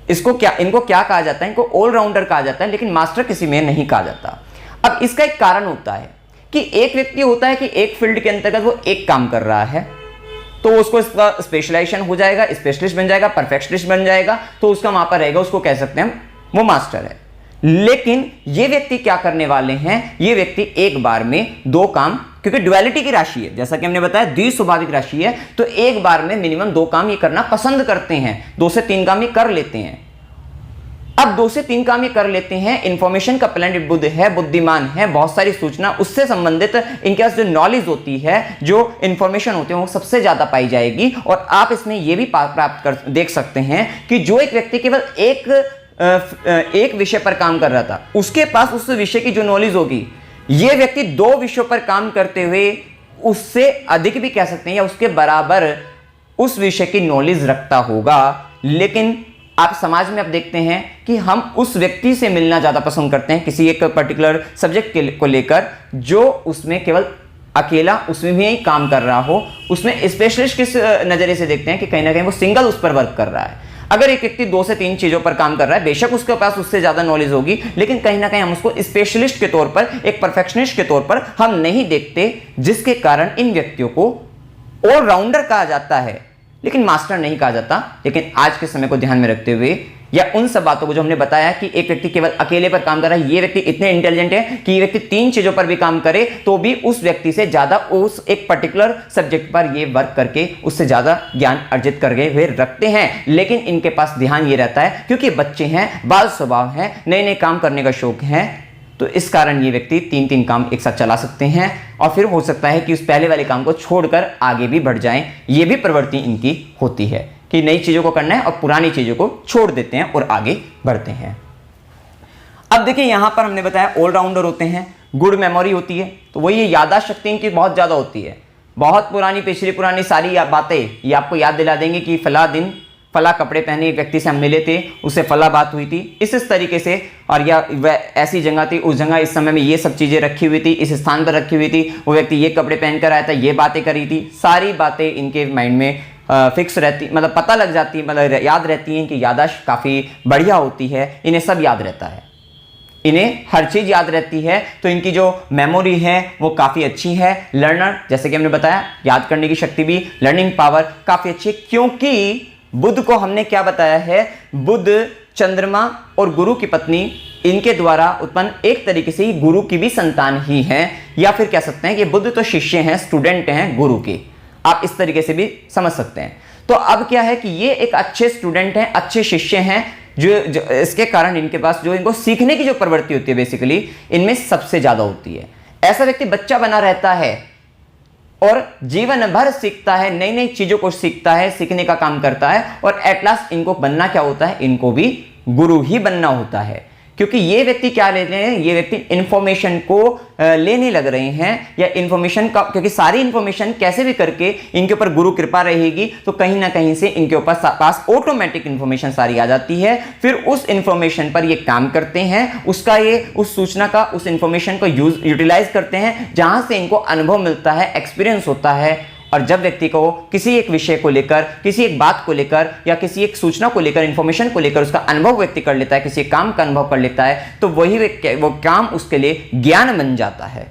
इनको क्या कहा जाता है, इनको ऑलराउंडर कहा जाता है, लेकिन मास्टर किसी में नहीं कहा जाता। अब इसका एक कारण होता है कि एक व्यक्ति होता है कि एक फील्ड के अंतर्गत वो एक काम कर रहा है तो उसको इसका स्पेशलाइजेशन हो जाएगा, स्पेशलिस्ट बन जाएगा, परफेक्शनिस्ट बन जाएगा, तो उसका वहां पर रहेगा, उसको कह सकते हैं वो मास्टर है। लेकिन ये व्यक्ति क्या करने वाले हैं, ये व्यक्ति एक बार में दो काम, क्योंकि ड्युअलिटी की राशि है, जैसा कि हमने बताया द्विस्वाभाविक राशि है, तो एक बार में मिनिमम दो काम ये करना पसंद करते हैं, 2 से 3 काम ये कर लेते हैं। अब 2 से 3 काम ये कर लेते हैं, इंफॉर्मेशन का प्लानिट बुद्ध है, बुद्धिमान है, बहुत सारी सूचना उससे संबंधित इनके पास जो नॉलेज होती है, जो इंफॉर्मेशन होती है वो सबसे ज्यादा पाई जाएगी। और आप इसमें यह भी प्राप्त कर देख सकते हैं कि जो एक व्यक्ति केवल एक विषय पर काम कर रहा था, उसके पास उस विषय की जो नॉलेज होगी, यह व्यक्ति 2 विषयों पर काम करते हुए उससे अधिक भी कह सकते हैं या उसके बराबर उस विषय की नॉलेज रखता होगा। लेकिन आप समाज में आप देखते हैं कि हम उस व्यक्ति से मिलना ज्यादा पसंद करते हैं किसी एक पर्टिकुलर सब्जेक्ट को लेकर, जो उसमें केवल अकेला उसमें भी काम कर रहा हो। उसमें स्पेशलिस्ट किस नजरिए से देखते हैं कि कहीं ना कहीं वो सिंगल उस पर वर्क कर रहा है। अगर एक व्यक्ति 2 से 3 चीजों पर काम कर रहा है, बेशक उसके पास उससे ज्यादा नॉलेज होगी, लेकिन कहीं ना कहीं हम उसको स्पेशलिस्ट के तौर पर, एक परफेक्शनिस्ट के तौर पर हम नहीं देखते, जिसके कारण इन व्यक्तियों को ऑलराउंडर कहा जाता है लेकिन मास्टर नहीं कहा जाता। लेकिन आज के समय को ध्यान में रखते हुए या उन सब बातों को जो हमने बताया कि एक व्यक्ति केवल अकेले पर काम कर रहा है, ये व्यक्ति इतने इंटेलिजेंट है कि ये व्यक्ति 3 चीजों पर भी काम करे तो भी उस व्यक्ति से ज्यादा उस एक पर्टिकुलर सब्जेक्ट पर ये वर्क करके उससे ज्यादा ज्ञान अर्जित करके हुए रखते हैं। लेकिन इनके पास ध्यान ये रहता है क्योंकि बच्चे हैं, बाल स्वभाव है, नए नए काम करने का शौक है, तो इस कारण ये व्यक्ति 3 काम एक साथ चला सकते हैं। और फिर हो सकता है कि उस पहले वाले काम को छोड़कर आगे भी बढ़ जाएं। ये भी प्रवृत्ति इनकी होती है कि नई चीजों को करना है और पुरानी चीजों को छोड़ देते हैं और आगे बढ़ते हैं। अब देखिए यहां पर हमने बताया ऑलराउंडर होते हैं, गुड मेमोरी होती है, तो वही ये याददाश्त शक्ति इनकी बहुत ज्यादा होती है। बहुत पुरानी पिछली पुरानी सारी बातें ये आपको याद दिला देंगे कि फला दिन फला कपड़े पहने एक व्यक्ति से हम मिले थे, उससे फला बात हुई थी, इस तरीके से, और या वह ऐसी जगह थी, उस जगह इस समय में ये सब चीजें रखी हुई थी, इस स्थान पर रखी हुई थी, वो व्यक्ति ये कपड़े पहनकर आया था, ये बातें करी थी। सारी बातें इनके माइंड में फिक्स रहती, मतलब पता लग जाती, मतलब याद रहती हैं कि याददाश्त काफी बढ़िया होती है, इन्हें सब याद रहता है, इन्हें हर चीज याद रहती है। तो इनकी जो मेमोरी है वो काफी अच्छी है। लर्नर, जैसे कि हमने बताया, याद करने की शक्ति भी, लर्निंग पावर काफी अच्छी है, क्योंकि बुध को हमने क्या बताया है, बुध चंद्रमा और गुरु की पत्नी, इनके द्वारा उत्पन्न एक तरीके से गुरु की भी संतान ही है, या फिर कह सकते हैं कि बुध तो शिष्य हैं, स्टूडेंट हैं गुरु के, आप इस तरीके से भी समझ सकते हैं। तो अब क्या है कि ये एक अच्छे स्टूडेंट हैं, अच्छे शिष्य हैं, जो इसके कारण इनके पास जो इनको सीखने की जो प्रवृत्ति होती है बेसिकली इनमें सबसे ज्यादा होती है। ऐसा व्यक्ति बच्चा बना रहता है और जीवन भर सीखता है, नई नई चीजों को सीखता है, सीखने का काम करता है, और एट लास्ट इनको बनना क्या होता है, इनको भी गुरु ही बनना होता है। क्योंकि ये व्यक्ति क्या ले रहे हैं, ये व्यक्ति इंफॉर्मेशन को लेने लग रहे हैं, या इंफॉर्मेशन का, क्योंकि सारी इंफॉर्मेशन कैसे भी करके इनके ऊपर गुरु कृपा रहेगी तो कहीं ना कहीं से इनके ऊपर पास ऑटोमेटिक इंफॉर्मेशन सारी आ जाती है। फिर उस इंफॉर्मेशन पर ये काम करते हैं, उसका ये उस सूचना का, उस इंफॉर्मेशन को यूटिलाइज करते हैं, जहां से इनको अनुभव मिलता है, एक्सपीरियंस होता है। और जब व्यक्ति को किसी एक विषय को लेकर, किसी एक बात को लेकर या किसी एक सूचना को लेकर, इंफॉर्मेशन को लेकर उसका अनुभव व्यक्ति कर लेता है, किसी काम का अनुभव कर लेता है, तो वही वो काम उसके लिए ज्ञान बन जाता है।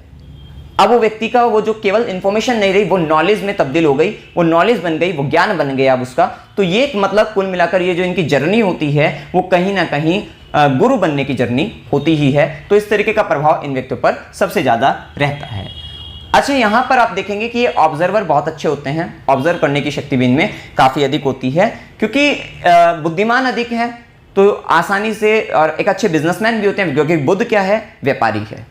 अब वो व्यक्ति का वो जो केवल इंफॉर्मेशन नहीं रही, वो नॉलेज में तब्दील हो गई, वो नॉलेज बन गई, वो ज्ञान बन गया अब उसका। तो ये मतलब कुल मिलाकर ये जो इनकी जर्नी होती है वो कहीं ना कहीं गुरु बनने की जर्नी होती ही है। तो इस तरीके का प्रभाव इन व्यक्तियों पर सबसे ज्यादा रहता है। अच्छा, यहां पर आप देखेंगे कि ये ऑब्जर्वर बहुत अच्छे होते हैं, ऑब्जर्व करने की शक्ति भी इनमें काफी अधिक होती है, क्योंकि बुद्धिमान अधिक है तो आसानी से, और एक अच्छे बिजनेसमैन भी होते हैं, क्योंकि बुध क्या है, व्यापारी है।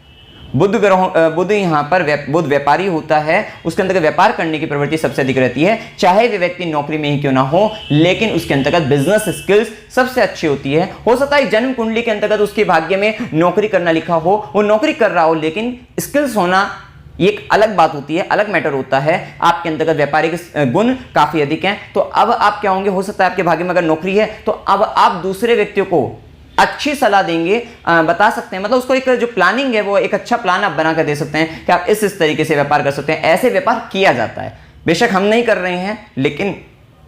बुध यहाँ पर बुध व्यापारी होता है, उसके अंतर्गत व्यापार करने की प्रवृत्ति सबसे अधिक रहती है, चाहे वे व्यक्ति नौकरी में ही क्यों ना हो, लेकिन उसके अंतर्गत बिजनेस स्किल्स सबसे अच्छी होती है। हो सकता है जन्म कुंडली के अंतर्गत उसके भाग्य में नौकरी करना लिखा हो, वो नौकरी कर रहा हो, लेकिन स्किल्स होना ये एक अलग बात होती है, अलग मैटर होता है। आपके अंतर्गत व्यापारिक गुण काफी अधिक हैं, तो अब आप क्या होंगे, हो सकता है आपके भाग्य में अगर नौकरी है तो अब आप दूसरे व्यक्तियों को अच्छी सलाह देंगे, बता सकते हैं, मतलब उसको एक जो प्लानिंग है वो एक अच्छा प्लान आप बना कर दे सकते हैं कि आप इस तरीके से व्यापार कर सकते हैं। ऐसे व्यापार किया जाता है, बेशक हम नहीं कर रहे हैं, लेकिन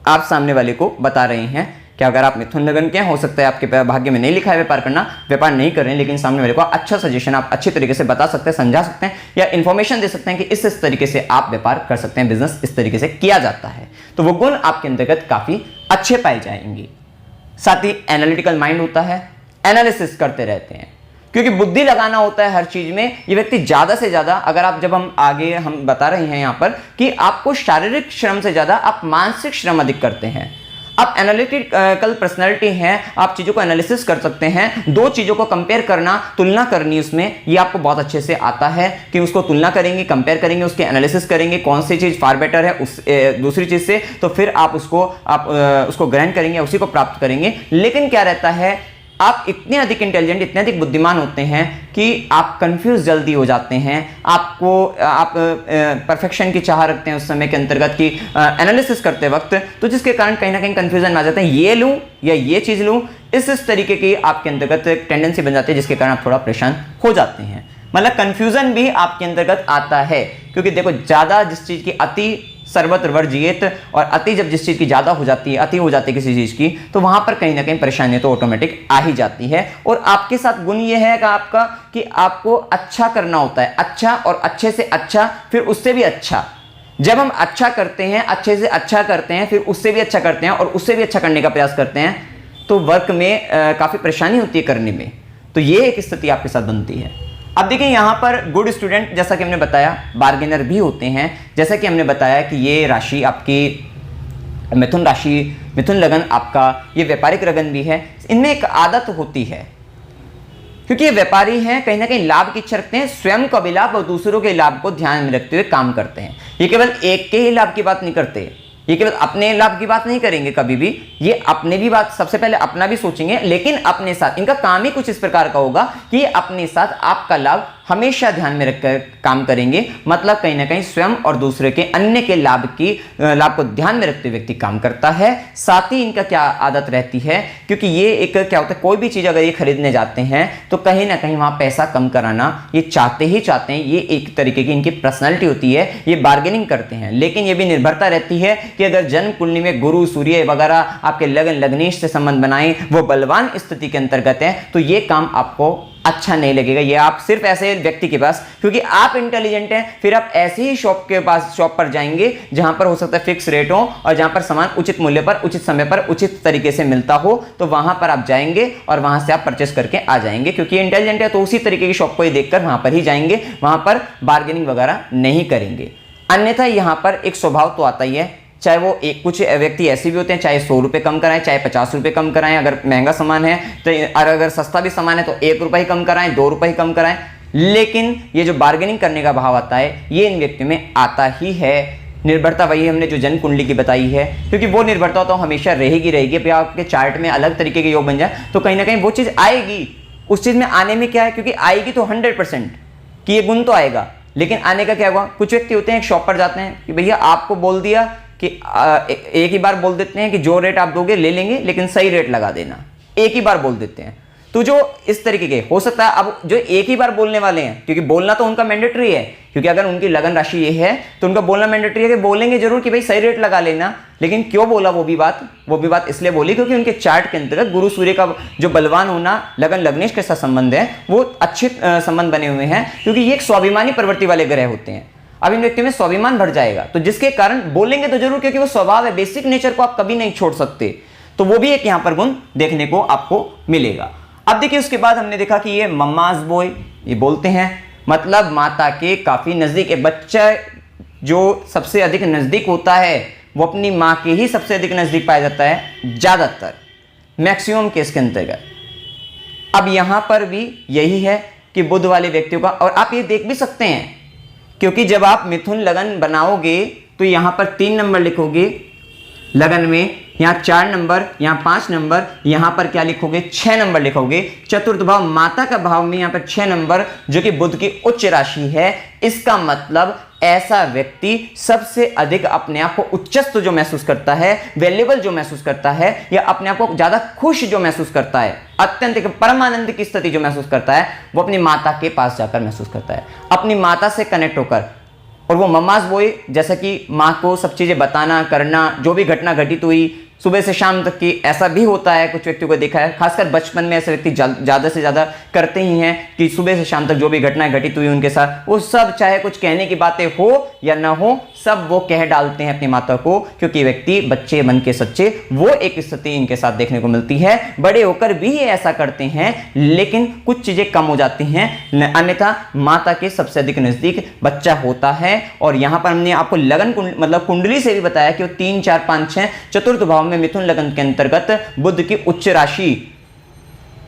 आप सामने वाले को बता रहे हैं कि अगर आप मिथुन लगन के हैं, हो सकता है आपके भाग्य में नहीं लिखा है व्यापार करना, व्यापार नहीं कर रहे हैं, लेकिन सामने वाले को अच्छा सजेशन आप अच्छे तरीके से बता सकते हैं, समझा सकते हैं, या इन्फॉर्मेशन दे सकते हैं कि इस तरीके से आप व्यापार कर सकते हैं, बिजनेस इस तरीके से किया जाता है। तो वो गुण आपके अंतर्गत काफी अच्छे पाए जाएंगे। साथ ही एनालिटिकल माइंड होता है, एनालिसिस करते रहते हैं, क्योंकि बुद्धि लगाना होता है हर चीज में। ये व्यक्ति ज्यादा से ज्यादा, अगर आप जब हम बता रहे हैं यहां पर कि आपको शारीरिक श्रम से ज्यादा आप मानसिक श्रम अधिक करते हैं। आप एनालिटिकल पर्सनैलिटी हैं, आप चीजों को एनालिसिस कर सकते हैं, दो चीजों को कंपेयर करना, तुलना करनी उसमें, ये आपको बहुत अच्छे से आता है कि उसको तुलना करेंगे, कंपेयर करेंगे, उसके एनालिसिस करेंगे, कौन सी चीज फार बेटर है उस दूसरी चीज से, तो फिर आप उसको ग्रहण करेंगे, उसी को प्राप्त करेंगे। लेकिन क्या रहता है, आप इतने अधिक इंटेलिजेंट, इतने अधिक बुद्धिमान होते हैं कि आप कंफ्यूज जल्दी हो जाते हैं। आप परफेक्शन की चाह रखते हैं उस समय के अंतर्गत की एनालिसिस करते वक्त, तो जिसके कारण कहीं ना कहीं कंफ्यूजन आ जाते हैं, ये लूं या ये चीज लूं, इस तरीके की आपके अंतर्गत टेंडेंसी बन जाती है, जिसके कारण आप थोड़ा परेशान हो जाते हैं। मतलब कंफ्यूजन भी आपके अंतर्गत आता है, क्योंकि देखो ज्यादा जिस चीज की अति सर्वत्र वर्जियेत, और अति जब जिस चीज की ज्यादा हो जाती है, अति हो जाती है किसी चीज की, तो वहां पर कहीं ना कहीं परेशानी तो ऑटोमेटिक आ ही जाती है। और आपके साथ गुण ये है कि आपको अच्छा करना होता है, अच्छा और अच्छे से अच्छा, फिर उससे भी अच्छा। जब हम अच्छा करते हैं, अच्छे से अच्छा करते हैं, फिर उससे भी अच्छा करते हैं और उससे भी अच्छा करने का प्रयास करते हैं, तो वर्क में काफी परेशानी होती है करने में। तो ये एक स्थिति आपके साथ बनती है। अब देखिए यहाँ पर गुड स्टूडेंट, जैसा कि हमने बताया, बार्गेनर भी होते हैं। जैसा कि हमने बताया कि ये राशि आपकी मिथुन राशि, मिथुन लगन आपका ये व्यापारिक लगन भी है। इनमें एक आदत होती है, क्योंकि ये व्यापारी हैं, कहीं ना कहीं लाभ की इच्छा रखते हैं, स्वयं का भी लाभ और दूसरों के लाभ को ध्यान में रखते हुए काम करते हैं। ये केवल एक के ही लाभ की बात नहीं करते, ये केवल अपने लाभ की बात नहीं करेंगे कभी भी, ये अपने भी बात, सबसे पहले अपना भी सोचेंगे, लेकिन अपने साथ इनका काम ही कुछ इस प्रकार का होगा कि ये अपने साथ आपका लाभ हमेशा ध्यान में रखकर काम करेंगे। मतलब कहीं ना कहीं स्वयं और दूसरे के अन्य के लाभ को ध्यान में रखते हुए व्यक्ति काम करता है। साथ ही इनका क्या आदत रहती है, क्योंकि ये एक क्या होता है, कोई भी चीज अगर ये खरीदने जाते हैं तो कहीं ना कहीं वहां पैसा कम कराना ये चाहते हैं। ये एक तरीके की इनकी पर्सनैलिटी होती है, ये बार्गेनिंग करते हैं। लेकिन ये भी निर्भरता रहती है कि अगर जन्म कुंडली में गुरु, सूर्य वगैरह आपके लगन लग्नेश से संबंध बनाए, वो बलवान स्थिति के अंतर्गत है, तो ये काम आपको अच्छा नहीं लगेगा। ये आप सिर्फ ऐसे व्यक्ति के पास, क्योंकि आप इंटेलिजेंट हैं, फिर आप ऐसे ही शॉप पर जाएंगे जहां पर हो सकता है फिक्स रेट हो और जहां पर सामान उचित मूल्य पर, उचित समय पर, उचित तरीके से मिलता हो, तो वहां पर आप जाएंगे और वहां से आप परचेस करके आ जाएंगे। क्योंकि इंटेलिजेंट है तो उसी तरीके की शॉप को ही देखकर वहां पर ही जाएंगे, वहां पर बार्गेनिंग वगैरह नहीं करेंगे। अन्यथा यहां पर एक स्वभाव तो आता ही है, चाहे वो कुछ व्यक्ति ऐसे भी होते हैं, चाहे 100 रुपये कम कराएं, चाहे 50 रुपये कम कराएं, अगर महंगा सामान है तो, अगर सस्ता भी सामान है तो 1 रुपये ही कम कराएं, 2 रुपये ही कम कराएं। लेकिन ये जो बार्गेनिंग करने का भाव आता है, ये इन व्यक्तियों में आता ही है। निर्भरता वही हमने जो जन्म कुंडली की बताई है, क्योंकि वो निर्भरता तो हमेशा रहेगी। अब आपके चार्ट में अलग तरीके के योग बन जाए तो कहीं ना कहीं वो चीज़ आएगी। उस चीज़ में आने में क्या है, क्योंकि आएगी तो 100% कि ये गुण तो आएगा, लेकिन आने का क्या हुआ, कुछ व्यक्ति होते हैं एक शॉप पर जाते हैं कि भैया आपको बोल दिया कि एक ही बार बोल देते हैं कि जो रेट आप दोगे ले लेंगे, लेकिन सही रेट लगा देना, एक ही बार बोल देते हैं। तो जो इस तरीके के हो सकता है, अब जो एक ही बार बोलने वाले हैं, क्योंकि बोलना तो उनका मैंडेटरी है, क्योंकि अगर उनकी लगन राशि ये है तो उनका बोलना मैंडेटरी है कि बोलेंगे जरूर कि भाई सही रेट लगा लेना। लेकिन क्यों बोला वो भी बात इसलिए बोली क्योंकि उनके चार्ट के अंतर्गत गुरु सूर्य का जो बलवान होना, लगन लग्नेश के साथ संबंध है, वो अच्छे संबंध बने हुए हैं, क्योंकि ये एक स्वाभिमानी प्रवृत्ति वाले ग्रह होते हैं। अब इन व्यक्तियों में स्वाभिमान बढ़ जाएगा, तो जिसके कारण बोलेंगे तो जरूर, क्योंकि वो स्वभाव है, बेसिक नेचर को आप कभी नहीं छोड़ सकते। तो वो भी एक यहां पर गुण देखने को आपको मिलेगा। अब देखिए उसके बाद हमने देखा कि ये मम्माज बॉय, ये बोलते हैं मतलब माता के काफी नजदीक है। बच्चा जो सबसे अधिक नजदीक होता है वो अपनी मां के ही सबसे अधिक नजदीक पाया जाता है, ज्यादातर मैक्सिमम केस के अंतर्गत। अब यहां पर भी यही है कि बुध वाले व्यक्तियों का, और आप ये देख भी सकते हैं क्योंकि जब आप मिथुन लगन बनाओगे तो यहां पर 3 नंबर लिखोगे लगन में, यहाँ 4 नंबर, यहाँ 5 नंबर, यहाँ पर क्या लिखोगे 6 नंबर लिखोगे। चतुर्थ भाव माता का भाव में यहाँ पर 6 नंबर जो कि बुध की उच्च राशि है। इसका मतलब ऐसा व्यक्ति सबसे अधिक अपने आप को उच्चस्त जो महसूस करता है, वैल्यूएबल जो महसूस करता है, या अपने आप को ज्यादा खुश जो महसूस करता है, अत्यंत परमानंद की स्थिति जो महसूस करता है, वो अपनी माता के पास जाकर महसूस करता है, अपनी माता से कनेक्ट होकर। और वो मम्माज बॉय जैसा कि माँ को सब चीजें बताना करना, जो भी घटना घटित हुई सुबह से शाम तक की, ऐसा भी होता है कुछ व्यक्तियों को देखा है, खासकर बचपन में ऐसे व्यक्ति ज्यादा से ज्यादा करते ही हैं कि सुबह से शाम तक जो भी घटनाएं घटित हुई उनके साथ, वो सब चाहे कुछ कहने की बातें हो या ना हो, सब वो कह डालते हैं अपनी माता को, क्योंकि व्यक्ति बच्चे मन के सच्चे, वो एक स्थिति इनके साथ देखने को मिलती है। बड़े होकर भी ये ऐसा करते हैं, लेकिन कुछ चीजें कम हो जाती हैं, अन्यथा माता के सबसे अधिक नजदीक बच्चा होता है। और यहां पर हमने आपको लगन मतलब कुंडली से भी बताया कि वो 3, 4, 5, 6 चतुर्थ भाव में मिथुन लगन के अंतर्गत बुध की उच्च राशि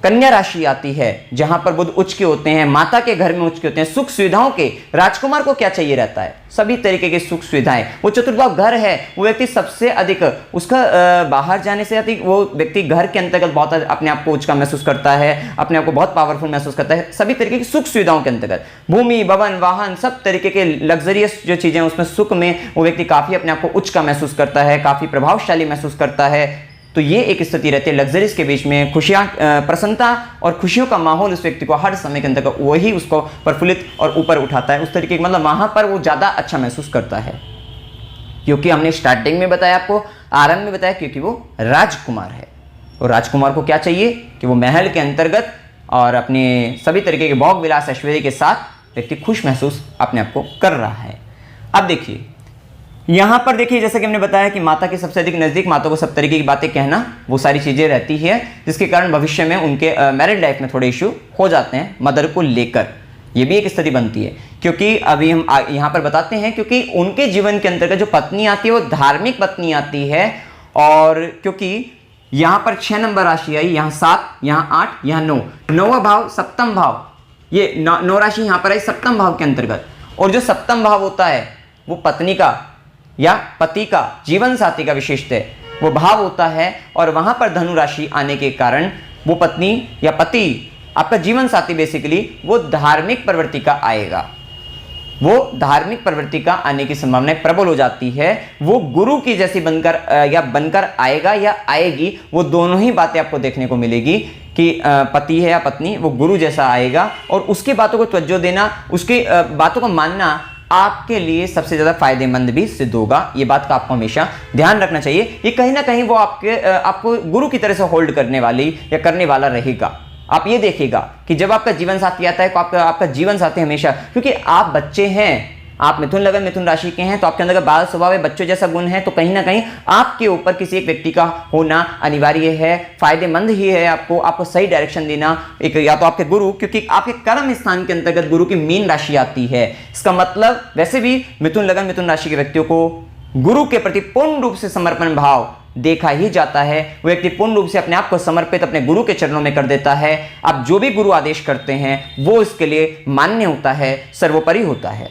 कन्या राशि आती है, जहां पर बुध उच्च के होते हैं, माता के घर में उच्च के होते हैं। सुख सुविधाओं के राजकुमार को क्या चाहिए रहता है, सभी तरीके की सुख सुविधाएं। वो चतुर्भाव घर है, वो व्यक्ति सबसे अधिक उसका बाहर जाने से अधिक वो व्यक्ति घर के अंतर्गत बहुत अपने आप को उच्च का महसूस करता है, अपने आप को बहुत पावरफुल महसूस करता है, सभी तरीके की सुख सुविधाओं के अंतर्गत। भूमि, भवन, वाहन, सब तरीके के लग्जरियस जो चीजें उसमें सुख में वो व्यक्ति काफी अपने आप को उच्च का महसूस करता है, काफी प्रभावशाली महसूस करता है। तो ये एक स्थिति रहती है लग्जरीज के बीच में, खुशियां, प्रसन्नता और खुशियों का माहौल उस व्यक्ति को हर समय के अंदर वही उसको प्रफुल्लित और ऊपर उठाता है, उस तरीके मतलब वहां पर वो ज्यादा अच्छा महसूस करता है। क्योंकि हमने स्टार्टिंग में बताया, आपको आरंभ में बताया, क्योंकि वो राजकुमार है। और राजकुमार को क्या चाहिए कि वो महल के अंतर्गत और अपने सभी तरीके के भोग विलास ऐश्वर्य के साथ व्यक्ति खुश महसूस अपने आप को कर रहा है। अब देखिए यहां पर देखिए, जैसे कि हमने बताया कि माता के सबसे अधिक नजदीक, माता को सब तरीके की बातें कहना, वो सारी चीजें रहती है, जिसके कारण भविष्य में उनके मैरिड लाइफ में थोड़े इश्यू हो जाते हैं मदर को लेकर। ये भी एक स्थिति बनती है, क्योंकि अभी हम यहां पर बताते हैं, क्योंकि उनके जीवन के अंतर्गत जो पत्नी आती है वो धार्मिक पत्नी आती है। और क्योंकि यहां पर 6 नंबर राशि आई, यहां 7, यहां 8, यहां 9, 9वां भाव सप्तम भाव, ये 9 राशि यहां पर आई सप्तम भाव के अंतर्गत। और जो सप्तम भाव होता है वो पत्नी का या पति का, जीवन साथी का विशेषतः वो भाव होता है। और वहां पर धनु राशि आने के कारण वो पत्नी या पति, आपका जीवन साथी बेसिकली, वो धार्मिक प्रवृत्ति का आएगा, वो धार्मिक प्रवृत्ति का आने की संभावना प्रबल हो जाती है। वो गुरु की जैसी बनकर आएगा या आएगी, वो दोनों ही बातें आपको देखने को मिलेगी कि पति है या पत्नी वो गुरु जैसा आएगा। और उसकी बातों को तवज्जो देना, उसकी बातों को मानना आपके लिए सबसे ज्यादा फायदेमंद भी सिद्ध होगा। ये बात का आपको हमेशा ध्यान रखना चाहिए। ये कहीं ना कहीं वो आपको गुरु की तरह से होल्ड करने वाली या करने वाला रहेगा। आप ये देखिएगा कि जब आपका जीवन साथी आता है तो आपका जीवन साथी हमेशा, क्योंकि आप बच्चे हैं, आप मिथुन लगन मिथुन राशि के हैं, तो आपके अंदर का बाल स्वभाव है, बच्चों जैसा गुण है, तो कहीं ना कहीं आपके ऊपर किसी एक व्यक्ति का होना अनिवार्य है, फायदेमंद ही है। आपको सही डायरेक्शन देना, एक या तो आपके गुरु, क्योंकि आपके कर्म स्थान के अंतर्गत गुरु की मीन राशि आती है। इसका मतलब वैसे भी मिथुन लगन मिथुन राशि के व्यक्तियों को गुरु के प्रति पूर्ण रूप से समर्पण भाव देखा ही जाता है। वो व्यक्ति पूर्ण रूप से अपने आप को समर्पित अपने गुरु के चरणों में कर देता है। अब जो भी गुरु आदेश करते हैं वो इसके लिए मान्य होता है, सर्वोपरि होता है।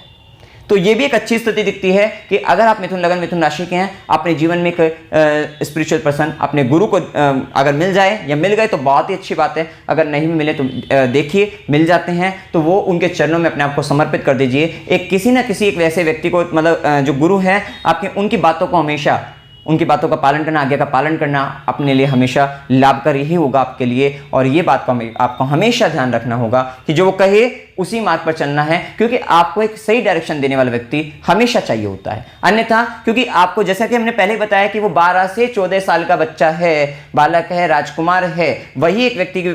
तो ये भी एक अच्छी स्थिति दिखती है कि अगर आप मिथुन लगन मिथुन राशि के हैं, अपने जीवन में एक स्पिरिचुअल पर्सन, अपने गुरु को अगर मिल जाए या मिल गए तो बहुत ही अच्छी बात है। अगर नहीं भी मिले तो देखिए मिल जाते हैं तो वो उनके चरणों में अपने आप को समर्पित कर दीजिए। एक किसी ना किसी एक वैसे व्यक्ति को, मतलब जो गुरु है आपके, उनकी बातों को हमेशा उनकी बातों का पालन करना, आज्ञा का पालन करना अपने लिए हमेशा लाभकारी ही होगा आपके लिए। और ये बात को आपको हमेशा ध्यान रखना होगा कि जो वो कहे उसी मार्ग पर चलना है, क्योंकि आपको एक सही डायरेक्शन देने वाला व्यक्ति हमेशा चाहिए होता है। अन्यथा क्योंकि आपको, जैसा कि हमने पहले बताया कि वो 12 से 14 साल का बच्चा है, बालक है, राजकुमार है, वही एक व्यक्ति की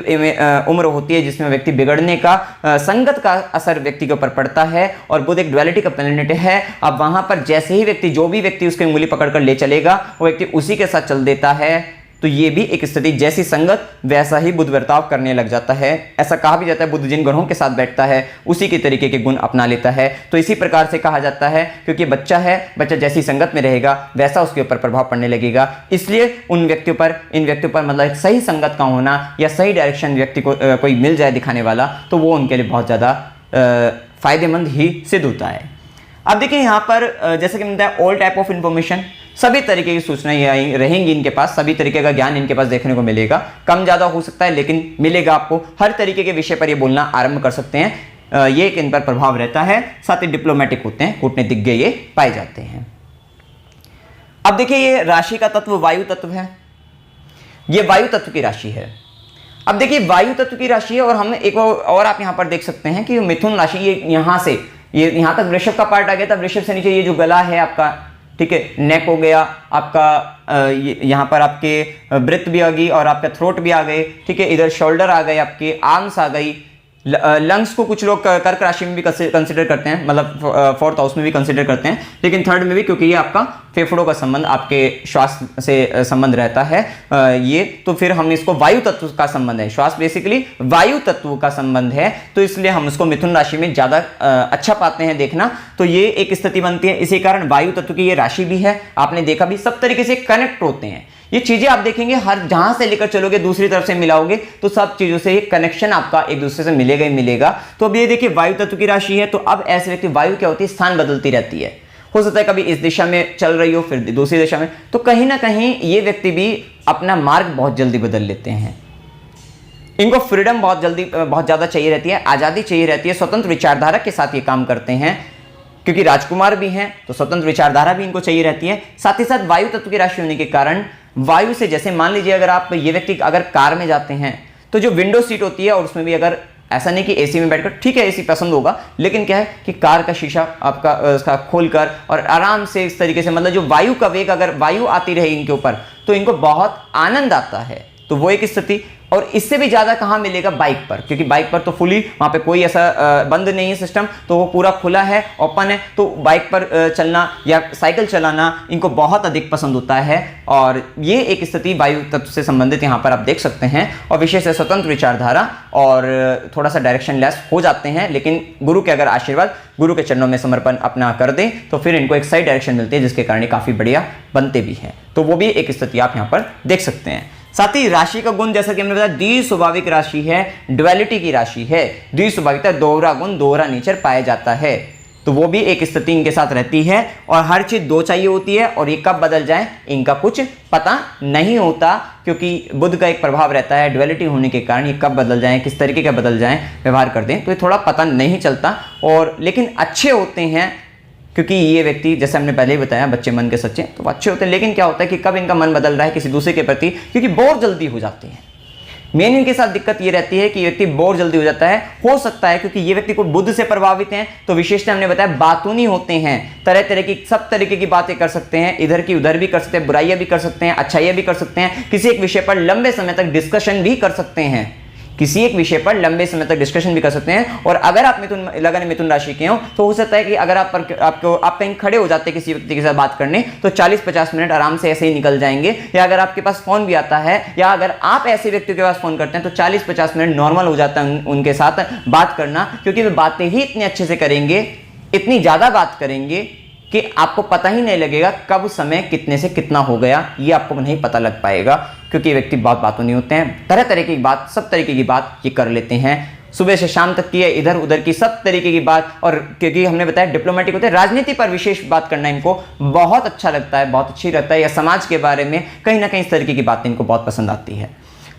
उम्र होती है जिसमें व्यक्ति बिगड़ने का, संगत का असर व्यक्ति के ऊपर पड़ता है। और बुध एक ड्युअलिटी का प्लैनेट है। अब वहां पर जैसे ही व्यक्ति, जो भी व्यक्ति उसकी उंगली पकड़कर ले चलेगा, वो व्यक्ति उसी के साथ चल देता है। तो ये भी एक स्थिति, जैसी संगत वैसा ही बुध बर्ताव करने लग जाता है। ऐसा कहा भी जाता है बुध जिन ग्रहों के साथ बैठता है उसी के तरीके के गुण अपना लेता है। तो इसी प्रकार से कहा जाता है, क्योंकि बच्चा है, बच्चा जैसी संगत में रहेगा वैसा उसके ऊपर प्रभाव पड़ने लगेगा। इसलिए इन व्यक्तियों पर मतलब एक सही संगत का होना या सही डायरेक्शन व्यक्ति को कोई मिल जाए दिखाने वाला, तो वो उनके लिए बहुत ज़्यादा फायदेमंद ही सिद्ध होता है। अब देखिए यहाँ पर जैसे कि मिलता है ऑल टाइप ऑफ इंफॉर्मेशन, सभी तरीके की सूचनाएं रहेंगी इनके पास, सभी तरीके का ज्ञान इनके पास देखने को मिलेगा। कम ज़्यादा हो सकता है लेकिन मिलेगा आपको। हर तरीके के विषय पर ये बोलना आरंभ कर सकते हैं, ये एक इन पर प्रभाव रहता है। साथ ही डिप्लोमेटिक होते हैं, कूटनीतिज्ञ ये पाए जाते हैं। अब देखिए ये राशि का तत्व वायु तत्व है, ये वायु तत्व की राशि है। अब देखिए वायु तत्व की राशि है और हम एक और आप यहाँ पर देख सकते हैं कि मिथुन राशि, ये यहाँ से ये यहाँ तक वृषभ का पार्ट आ गया था। वृषभ से नीचे ये जो गला है आपका, ठीक है, नेक हो गया आपका, यहाँ पर आपके ब्रेथ भी आ गई और आपका थ्रोट भी आ गए, ठीक है, इधर शोल्डर आ गए, आपके आर्म्स आ गई, लंग्स को कुछ लोग कर्क राशि में भी कंसिडर करते हैं, मतलब 4th हाउस में भी कंसिडर करते हैं, लेकिन 3rd में भी, क्योंकि ये आपका फेफड़ों का संबंध, आपके श्वास से संबंध रहता है ये। तो फिर हम इसको वायु तत्व का संबंध है, श्वास बेसिकली वायु तत्व का संबंध है, तो इसलिए हम उसको मिथुन राशि में ज्यादा अच्छा पाते हैं देखना। तो ये एक स्थिति बनती है, इसी कारण वायु तत्व की ये राशि भी है। आपने देखा भी, सब तरीके से कनेक्ट होते हैं ये चीजें। आप देखेंगे हर जहां से लेकर चलोगे दूसरी तरफ से मिलाओगे तो सब चीजों से एक कनेक्शन आपका एक दूसरे से मिलेगा ही मिलेगा। तो अब ये देखिए वायु तत्व की राशि है, तो अब ऐसे व्यक्ति, वायु क्या होती है, स्थान बदलती रहती है। हो सकता है कभी इस दिशा में चल रही हो फिर दूसरी दिशा में, तो कहीं ना कहीं ये व्यक्ति भी अपना मार्ग बहुत जल्दी बदल लेते हैं। इनको फ्रीडम बहुत ज्यादा चाहिए रहती है, आजादी चाहिए रहती है, स्वतंत्र विचारधारा के साथ ये काम करते हैं। क्योंकि राजकुमार भी हैं तो स्वतंत्र विचारधारा भी इनको चाहिए रहती है। साथ ही साथ वायु तत्व की राशि होने के कारण वायु से, जैसे मान लीजिए अगर आप, ये व्यक्ति अगर कार में जाते हैं तो जो विंडो सीट होती है, और उसमें भी अगर ऐसा नहीं कि एसी में बैठकर, ठीक है एसी पसंद होगा, लेकिन क्या है कि कार का शीशा आपका उसका खोलकर और आराम से इस तरीके से, मतलब जो वायु का वेग, अगर वायु आती रहे इनके ऊपर तो इनको बहुत आनंद आता है। तो वो एक स्थिति। और इससे भी ज्यादा कहां मिलेगा, बाइक पर, क्योंकि बाइक पर तो फुली वहां पे कोई ऐसा बंद नहीं है सिस्टम, तो वो पूरा खुला है, ओपन है। तो बाइक पर चलना या साइकिल चलाना इनको बहुत अधिक पसंद होता है। और ये एक स्थिति वायु तत्व से संबंधित यहाँ पर आप देख सकते हैं। और विशेष है स्वतंत्र विचारधारा और थोड़ा सा डायरेक्शन लेस हो जाते हैं, लेकिन गुरु के अगर आशीर्वाद, गुरु के चरणों में समर्पण अपना कर दें तो फिर इनको एक सही डायरेक्शन मिलती है, जिसके कारण काफी बढ़िया बनते भी हैं। तो वो भी एक स्थिति आप यहाँ पर देख सकते हैं। साथ ही राशि का गुण, जैसा कि हमने बताया, द्विस्वाभाविक राशि है, ड्युअलिटी की राशि है। द्विस्वाभाविकता, दोहरा गुण, दोहरा नेचर पाया जाता है। तो वो भी एक स्थिति इनके साथ रहती है। और हर चीज दो चाहिए होती है, और ये कब बदल जाए इनका कुछ पता नहीं होता, क्योंकि बुध का एक प्रभाव रहता है ड्युअलिटी होने के कारण। ये कब बदल जाए, किस तरीके का बदल जाए, व्यवहार कर दें, तो ये थोड़ा पता नहीं चलता। और लेकिन अच्छे होते हैं, क्योंकि ये व्यक्ति, जैसे हमने पहले ही बताया, बच्चे मन के सच्चे, तो अच्छे होते हैं। लेकिन क्या होता है कि कब इनका मन बदल रहा है किसी दूसरे के प्रति, क्योंकि बोर जल्दी हो जाते हैं। मेन इनके साथ दिक्कत ये रहती है कि व्यक्ति बोर जल्दी हो जाता है। हो सकता है क्योंकि ये व्यक्ति को बुध से प्रभावित हैं, तो विशेषता हमने बताया बातूनी होते हैं, तरह तरह की, सब तरीके की बातें कर सकते हैं, इधर की उधर भी कर सकते हैं, बुराइयां भी कर सकते हैं, अच्छाइयां भी कर सकते हैं, किसी एक विषय पर लंबे समय तक डिस्कशन भी कर सकते हैं, किसी एक विषय पर लंबे समय तक डिस्कशन भी कर सकते हैं। और अगर आप मिथुन राशि के हो तो हो सकता है कि अगर आप कहीं खड़े हो जाते हैं किसी व्यक्ति के साथ बात करने, तो 40-50 मिनट आराम से ऐसे ही निकल जाएंगे। या अगर आपके पास फोन भी आता है, या अगर आप ऐसे व्यक्तियों के पास फोन करते हैं, तो 40-50 मिनट नॉर्मल हो जाता है उनके साथ बात करना, क्योंकि वे बातें ही इतने अच्छे से करेंगे, इतनी ज्यादा बात करेंगे कि आपको पता ही नहीं लगेगा कब समय कितने से कितना हो गया, ये आपको नहीं पता लग पाएगा। क्योंकि व्यक्ति बहुत बातों नहीं होते हैं, तरह तरह की बात, सब तरीके की बात ये कर लेते हैं, सुबह से शाम तक की है, इधर उधर की सब तरीके की बात। और क्योंकि हमने बताया डिप्लोमेटिक होते हैं, राजनीति पर विशेष बात करना इनको बहुत अच्छा लगता है, बहुत अच्छी लगता है, या समाज के बारे में कहीं ना कहीं इस तरीके की बातें इनको बहुत पसंद आती है।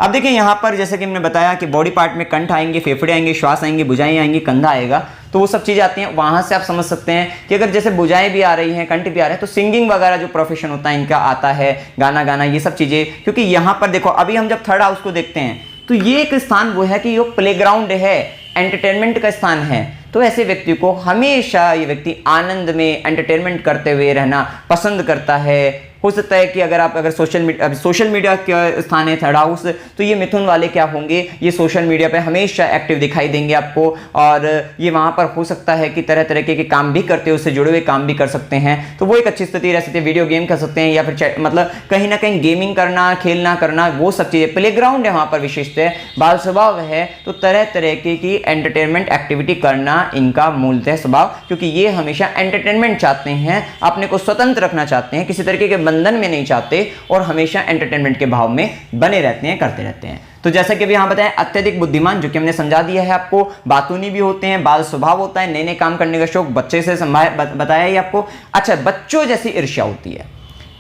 अब देखिए यहाँ पर जैसे कि हमने बताया कि बॉडी पार्ट में कंठ आएंगे, फेफड़े आएंगे, श्वास आएंगे, भुजाएं आएंगी, कंधा आएगा, तो वो सब चीज़ें आती हैं। वहाँ से आप समझ सकते हैं कि अगर जैसे भुजाएं भी आ रही हैं, कंठ भी आ रहे हैं, तो सिंगिंग वगैरह जो प्रोफेशन होता है इनका आता है, गाना गाना, ये सब चीज़ें। क्योंकि यहाँ पर देखो अभी हम जब थर्ड हाउस को देखते हैं तो ये एक स्थान वो है कि ये प्लेग्राउंड है, एंटरटेनमेंट का स्थान है। तो ऐसे व्यक्ति को हमेशा ये व्यक्ति आनंद में एंटरटेनमेंट करते हुए रहना पसंद करता है। हो सकता है कि अगर सोशल मीडिया का स्थान है थर्ड हाउस, तो ये मिथुन वाले क्या होंगे, ये सोशल मीडिया पे हमेशा एक्टिव दिखाई देंगे आपको, और ये वहाँ पर हो सकता है कि तरह तरह के काम भी करते हैं, उससे जुड़े हुए काम भी कर सकते हैं। तो वो एक अच्छी स्थिति रह सकती है। वीडियो गेम कर सकते हैं या फिर मतलब कहीं ना कहीं गेमिंग करना, खेलना करना, वो सब चीज़ें। प्लेग्राउंड है वहाँ पर विशिष्ट है, बाल स्वभाव है, तो तरह तरह की एंटरटेनमेंट एक्टिविटी करना इनका मूलतः स्वभाव, क्योंकि ये हमेशा एंटरटेनमेंट चाहते हैं, अपने को स्वतंत्र रखना चाहते हैं, किसी तरीके के बंधन में नहीं चाहते, और हमेशा एंटरटेनमेंट के भाव में बने रहते हैं, करते रहते हैं। तो जैसा कि अभी यहां बताया, अत्यधिक बुद्धिमान, जो कि हमने समझा दिया है आपको, बातूनी भी होते हैं, बाल स्वभाव होता है, नए नए काम करने का शौक, बच्चे से बताया ही आपको। अच्छा, बच्चों जैसी ईर्ष्या होती है,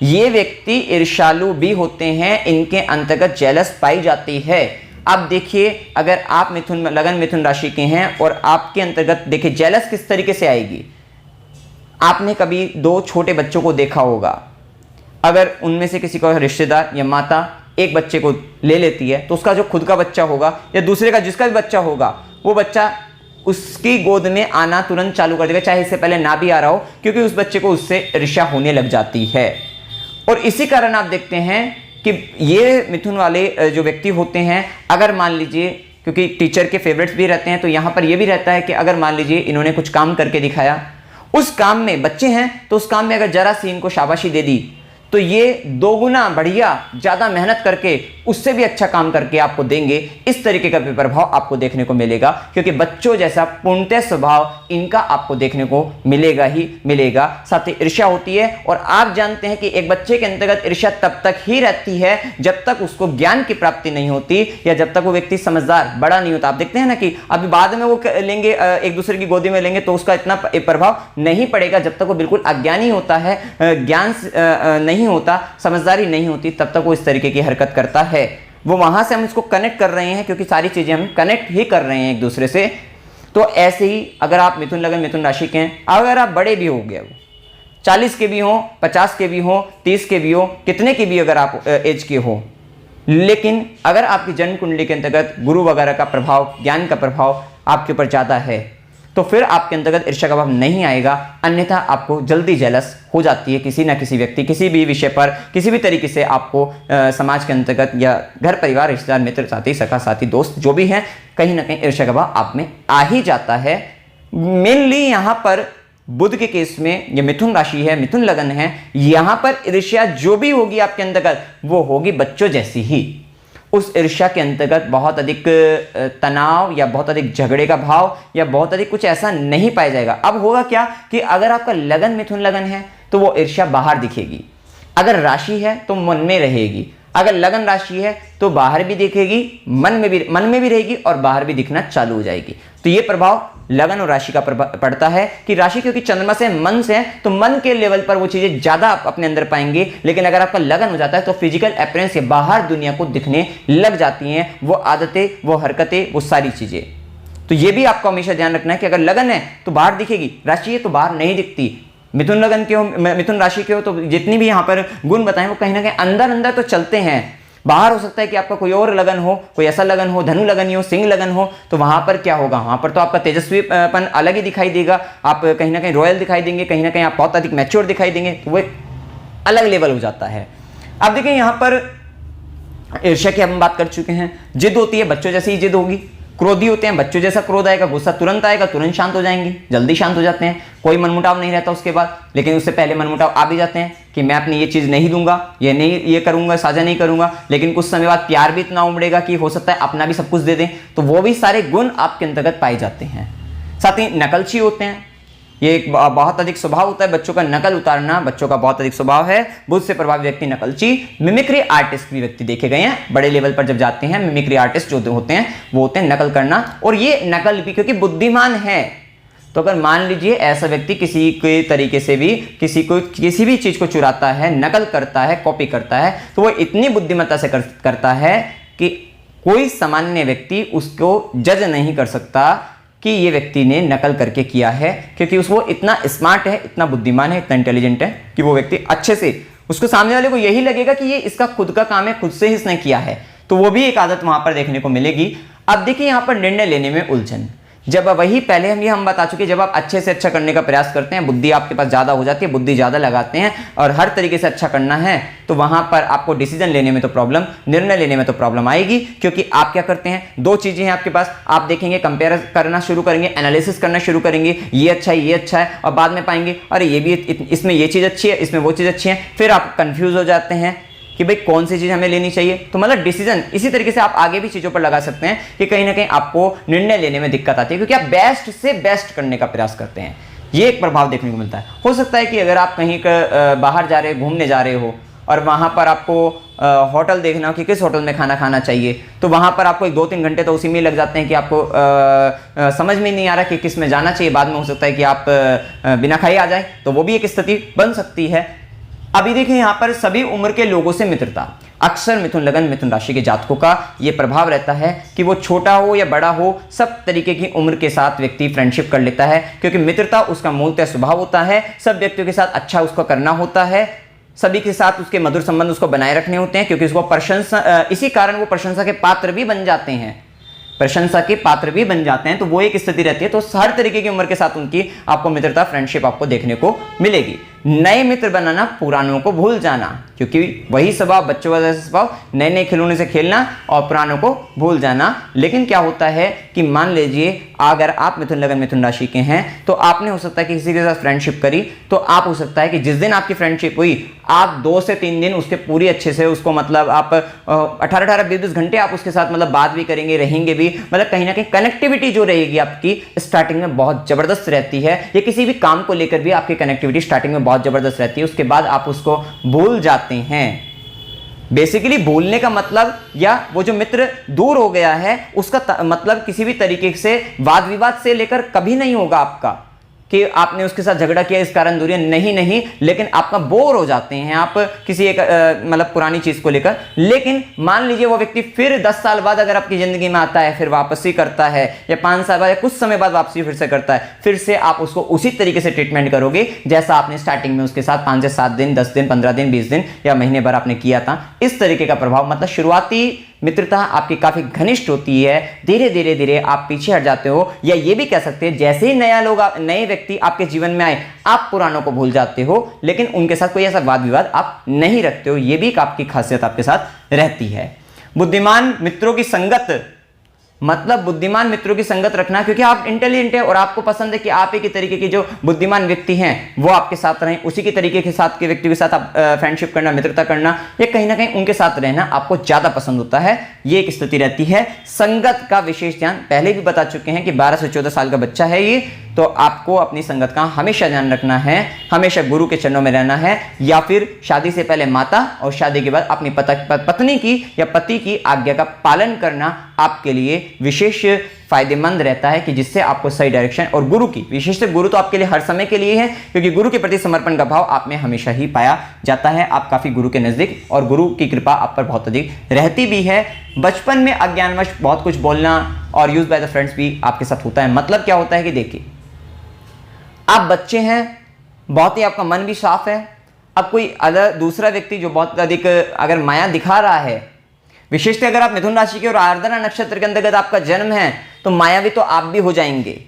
ये व्यक्ति ईर्ष्यालु भी होते हैं, इनके अंतर्गत जेलस पाई जाती है। अब देखिए, अगर आप लगन मिथुन राशि के हैं और आपके अंतर्गत देखिए जेलस किस तरीके से आएगी। आपने कभी दो छोटे बच्चों को देखा होगा, अगर उनमें से किसी का रिश्तेदार या माता एक बच्चे को ले लेती है, तो उसका जो खुद का बच्चा होगा या दूसरे का जिसका भी बच्चा होगा, वो बच्चा उसकी गोद में आना तुरंत चालू कर देगा, चाहे इससे पहले ना भी आ रहा हो, क्योंकि उस बच्चे को उससे ईर्ष्या होने लग जाती है। और इसी कारण आप देखते हैं कि ये मिथुन वाले जो व्यक्ति होते हैं, अगर मान लीजिए, क्योंकि टीचर के फेवरेट्स भी रहते हैं, तो यहाँ पर यह भी रहता है कि अगर मान लीजिए इन्होंने कुछ काम करके दिखाया, उस काम में बच्चे हैं तो उस काम में अगर जरा सी इनको शाबाशी दे दी, तो ये दोगुना बढ़िया ज़्यादा मेहनत करके उससे भी अच्छा काम करके आपको देंगे। इस तरीके का भी प्रभाव आपको देखने को मिलेगा, क्योंकि बच्चों जैसा पूर्णतः स्वभाव इनका आपको देखने को मिलेगा ही मिलेगा। साथ ही ईर्ष्या होती है, और आप जानते हैं कि एक बच्चे के अंतर्गत ईर्ष्या तब तक ही रहती है जब तक उसको ज्ञान की प्राप्ति नहीं होती, या जब तक वो व्यक्ति समझदार बड़ा नहीं होता। आप देखते हैं ना कि अभी बाद में वो लेंगे, एक दूसरे की गोदी में लेंगे, तो उसका इतना प्रभाव नहीं पड़ेगा। जब तक वो बिल्कुल अज्ञानी होता है, ज्ञान नहीं होता, समझदारी नहीं होती, तब तक वो इस तरीके की हरकत करता है। वो वहां से हम इसको कनेक्ट कर रहे हैं, क्योंकि सारी चीजें हम कनेक्ट ही कर रहे हैं एक दूसरे से। तो ऐसे ही अगर आप मिथुन लगन मिथुन राशि के हैं, अगर आप बड़े भी हो गए, 40 के भी हो, 50 के भी हो, 30 के भी हो, कितने की भी अगर आप एज के हो, लेकिन अगर आपकी जन्म कुंडली के अंतर्गत गुरु वगैरह का प्रभाव, ज्ञान का प्रभाव आपके ऊपर ज्यादा है, तो फिर आपके अंतर्गत ईर्ष्या का भाव नहीं आएगा। अन्यथा आपको जल्दी जेलस हो जाती है किसी ना किसी व्यक्ति, किसी भी विषय पर, किसी भी तरीके से आपको समाज के अंतर्गत या घर परिवार, रिश्तेदार, मित्र, साथी, सखा, साथी, दोस्त जो भी हैं, कहीं ना कहीं ईर्ष्या का भाव आप में आ ही जाता है। मेनली यहाँ पर बुध के केस में ये मिथुन राशि है, मिथुन लगन है, यहाँ पर ईर्ष्या जो भी होगी आपके अंतर्गत वो होगी बच्चों जैसी ही। उस ईर्ष्या के अंतर्गत बहुत अधिक तनाव या बहुत अधिक झगड़े का भाव या बहुत अधिक कुछ ऐसा नहीं पाया जाएगा। अब होगा क्या कि अगर आपका लगन मिथुन लगन है तो वो ईर्ष्या बाहर दिखेगी, अगर राशि है तो मन में रहेगी, अगर लगन राशि है तो बाहर भी दिखेगी, मन में भी रहेगी और बाहर भी दिखना चालू हो जाएगी। तो ये प्रभाव लगन और राशि का पड़ता है कि राशि क्योंकि चंद्रमा से मन से है, तो मन के लेवल पर वो चीजें ज्यादा आप अपने अंदर पाएंगे। लेकिन अगर आपका लगन हो जाता है तो फिजिकल अपीयरेंस से बाहर दुनिया को दिखने लग जाती हैं, वो आदतें, वो हरकतें, वो सारी चीजें। तो ये भी आपको हमेशा ध्यान रखना है कि अगर लगन है तो बाहर दिखेगी, राशि है तो बाहर नहीं दिखती। मिथुन लगन के हो, मिथुन राशि के हो, तो जितनी भी यहाँ पर गुण बताएं वो कहीं ना कहीं अंदर अंदर तो चलते हैं। बाहर हो सकता है कि आपका कोई और लगन हो, कोई ऐसा लगन हो, धनु लगन हो, सिंह लगन हो, तो वहां पर क्या होगा, वहां पर तो आपका तेजस्वीपन अलग ही दिखाई देगा। आप कहीं ना कहीं रॉयल दिखाई देंगे, कहीं ना कहीं आप बहुत अधिक मैच्योर दिखाई देंगे, तो वो एक अलग लेवल हो जाता है। अब देखिए यहाँ पर ईर्ष्या की हम बात कर चुके हैं। जिद होती है, बच्चों जैसी ही जिद होगी। क्रोधी होते हैं, बच्चों जैसा क्रोध आएगा, गुस्सा तुरंत आएगा, तुरंत शांत हो जाएंगे, जल्दी शांत हो जाते हैं, कोई मनमुटाव नहीं रहता उसके बाद। लेकिन उससे पहले मनमुटाव आ भी जाते हैं कि मैं अपनी ये चीज नहीं दूंगा, ये नहीं, ये करूंगा, साझा नहीं करूंगा। लेकिन कुछ समय बाद प्यार भी इतना उमड़ेगा कि हो सकता है अपना भी सब कुछ दे दें। तो वो भी सारे गुण आपके अंतर्गत पाए जाते हैं। साथ ही नकलची होते हैं, ये एक बहुत अधिक स्वभाव होता है बच्चों का नकल उतारना, बच्चों का बहुत अधिक स्वभाव है। बुध से प्रभावित व्यक्ति नकलची। मिमिक्री आर्टिस्ट भी व्यक्ति देखे गए हैं, बड़े लेवल पर जब जाते हैं मिमिक्री आर्टिस्ट जो होते हैं वो होते हैं नकल करना। और ये नकल भी क्योंकि बुद्धिमान है, तो अगर मान लीजिए ऐसा व्यक्ति किसी के तरीके से भी किसी भी चीज को चुराता है, नकल करता है, कॉपी करता है, तो वो इतनी बुद्धिमत्ता से करता है कि कोई सामान्य व्यक्ति उसको जज नहीं कर सकता कि ये व्यक्ति ने नकल करके किया है, क्योंकि वो इतना स्मार्ट है, इतना बुद्धिमान है, इतना इंटेलिजेंट है कि वो व्यक्ति अच्छे से, उसको सामने वाले को यही लगेगा कि ये इसका खुद का काम है, खुद से ही इसने किया है। तो वो भी एक आदत वहां पर देखने को मिलेगी। अब देखिए यहां पर निर्णय लेने में उलझन, जब वही पहले हम बता चुके, जब आप अच्छे से अच्छा करने का प्रयास करते हैं, बुद्धि आपके पास ज्यादा हो जाती है, बुद्धि ज्यादा लगाते हैं और हर तरीके से अच्छा करना है, तो वहां पर आपको डिसीजन लेने में तो प्रॉब्लम, निर्णय लेने में तो प्रॉब्लम आएगी। क्योंकि आप क्या करते हैं, दो चीजें हैं आपके पास, आप देखेंगे, कंपेयर करना शुरू करेंगे, एनालिसिस करना शुरू करेंगे, ये अच्छा है, और बाद में पाएंगे अरे ये भी, इसमें ये चीज अच्छी है, इसमें वो चीज अच्छी है, फिर आप कंफ्यूज हो जाते हैं कि भाई कौन सी चीज हमें लेनी चाहिए। तो मतलब डिसीजन, इसी तरीके से आप आगे भी चीजों पर लगा सकते हैं कि कहीं ना कहीं आपको निर्णय लेने में दिक्कत आती है, क्योंकि आप बेस्ट से बेस्ट करने का प्रयास करते हैं। ये एक प्रभाव देखने को मिलता है। हो सकता है कि अगर आप कहीं बाहर जा रहे, घूमने जा रहे हो और वहां पर आपको होटल देखना हो कि किस होटल में खाना खाना चाहिए, तो वहां पर आपको 2-3 घंटे तो उसी में लग जाते हैं कि आपको समझ में नहीं आ रहा कि किस में जाना चाहिए। बाद में हो सकता है कि आप बिना खाए आ जाए, तो वो भी एक स्थिति बन सकती है। अभी देखिए यहां पर सभी उम्र के लोगों से मित्रता, अक्सर मिथुन लगन, मिथुन राशि के जातकों का यह प्रभाव रहता है कि वो छोटा हो या बड़ा हो, सब तरीके की उम्र के साथ व्यक्ति फ्रेंडशिप कर लेता है, क्योंकि मित्रता उसका मूलतः स्वभाव होता है। सब व्यक्तियों के साथ अच्छा उसको करना होता है, सभी के साथ उसके मधुर संबंध उसको बनाए रखने होते हैं, क्योंकि उसको प्रशंसा, इसी कारण वो प्रशंसा के पात्र भी बन जाते हैं, प्रशंसा के पात्र भी बन जाते हैं। तो वो एक स्थिति रहती है। तो हर तरीके की उम्र के साथ उनकी आपको मित्रता, फ्रेंडशिप आपको देखने को मिलेगी। नए मित्र बनाना, पुरानों को भूल जाना, क्योंकि वही स्वभाव, बच्चों का जैसा स्वभाव, नए नए खिलौने से खेलना और पुरानों को भूल जाना। लेकिन क्या होता है कि मान लीजिए अगर आप मिथुन लगन, मिथुन राशि के हैं, तो आपने हो सकता है कि किसी के साथ फ्रेंडशिप करी, तो आप हो सकता है कि जिस दिन आपकी फ्रेंडशिप हुई, आप 2 से 3 दिन उसके पूरी अच्छे से उसको, मतलब आप 18-18, 20-20 घंटे आप उसके साथ मतलब बात भी करेंगे, रहेंगे भी, मतलब कहीं ना कहीं कनेक्टिविटी जो रहेगी आपकी स्टार्टिंग में बहुत जबरदस्त रहती है। या किसी भी काम को लेकर भी आपकी कनेक्टिविटी स्टार्टिंग में बहुत जबरदस्त रहती है, उसके बाद आप उसको भूल जाते हैं। बेसिकली भूलने का मतलब, या वो जो मित्र दूर हो गया है उसका मतलब किसी भी तरीके से वाद विवाद से लेकर कभी नहीं होगा आपका कि आपने उसके साथ झगड़ा किया इस कारण दूरी, नहीं, लेकिन आपका बोर हो जाते हैं आप किसी एक मतलब पुरानी चीज को लेकर। लेकिन मान लीजिए वो व्यक्ति फिर 10 साल बाद अगर आपकी जिंदगी में आता है, फिर वापसी करता है, या 5 साल बाद या कुछ समय बाद वापसी फिर से करता है, फिर से आप उसको उसी तरीके से ट्रीटमेंट करोगे जैसा आपने स्टार्टिंग में उसके साथ 5 से 7 दिन, 10 दिन, 15 दिन, 20 दिन या महीने भर आपने किया था। इस तरीके का प्रभाव, मतलब शुरुआती मित्रता आपकी काफी घनिष्ठ होती है, धीरे धीरे आप पीछे हट जाते हो। या ये भी कह सकते हैं जैसे ही नए व्यक्ति आपके जीवन में आए, आप पुरानों को भूल जाते हो, लेकिन उनके साथ कोई ऐसा वाद विवाद आप नहीं रखते हो। ये भी एक आपकी खासियत आपके साथ रहती है। बुद्धिमान मित्रों की संगत, मतलब बुद्धिमान मित्रों की संगत रखना, क्योंकि आप इंटेलिजेंट है और आपको पसंद है कि आप ही की तरीके के जो बुद्धिमान व्यक्ति हैं वो आपके साथ रहें, उसी की तरीके के साथ के व्यक्तियों के साथ आप फ्रेंडशिप करना, मित्रता करना, या कहीं ना कहीं उनके साथ रहना आपको ज्यादा पसंद होता है। ये एक स्थिति रहती है। संगत का विशेष ध्यान, पहले भी बता चुके हैं कि 12 से 14 साल का बच्चा है ये, तो आपको अपनी संगत का हमेशा ध्यान रखना है, हमेशा गुरु के चरणों में रहना है, या फिर शादी से पहले माता और शादी के बाद अपनी पत्नी की या पति की आज्ञा का पालन करना आपके लिए विशेष फायदेमंद रहता है, कि जिससे आपको सही डायरेक्शन, और गुरु की विशेष, गुरु तो आपके लिए हर समय के लिए है, क्योंकि गुरु के प्रति समर्पण का भाव आप में हमेशा ही पाया जाता है। आप काफी गुरु के नजदीक, और गुरु की कृपा आप पर बहुत अधिक रहती भी है। बचपन में अज्ञानवश बहुत कुछ बोलना और यूज बाय द फ्रेंड्स भी आपके साथ होता है। मतलब क्या होता है कि देखिए, आप बच्चे हैं, बहुत ही आपका मन भी साफ है, अब कोई दूसरा व्यक्ति जो बहुत अधिक अगर माया दिखा रहा है, विशेषतः अगर आप मिथुन राशि के और आर्द्रा नक्षत्र के अंतर्गत आपका जन्म है, तो मायावी तो आप भी हो जाएंगे।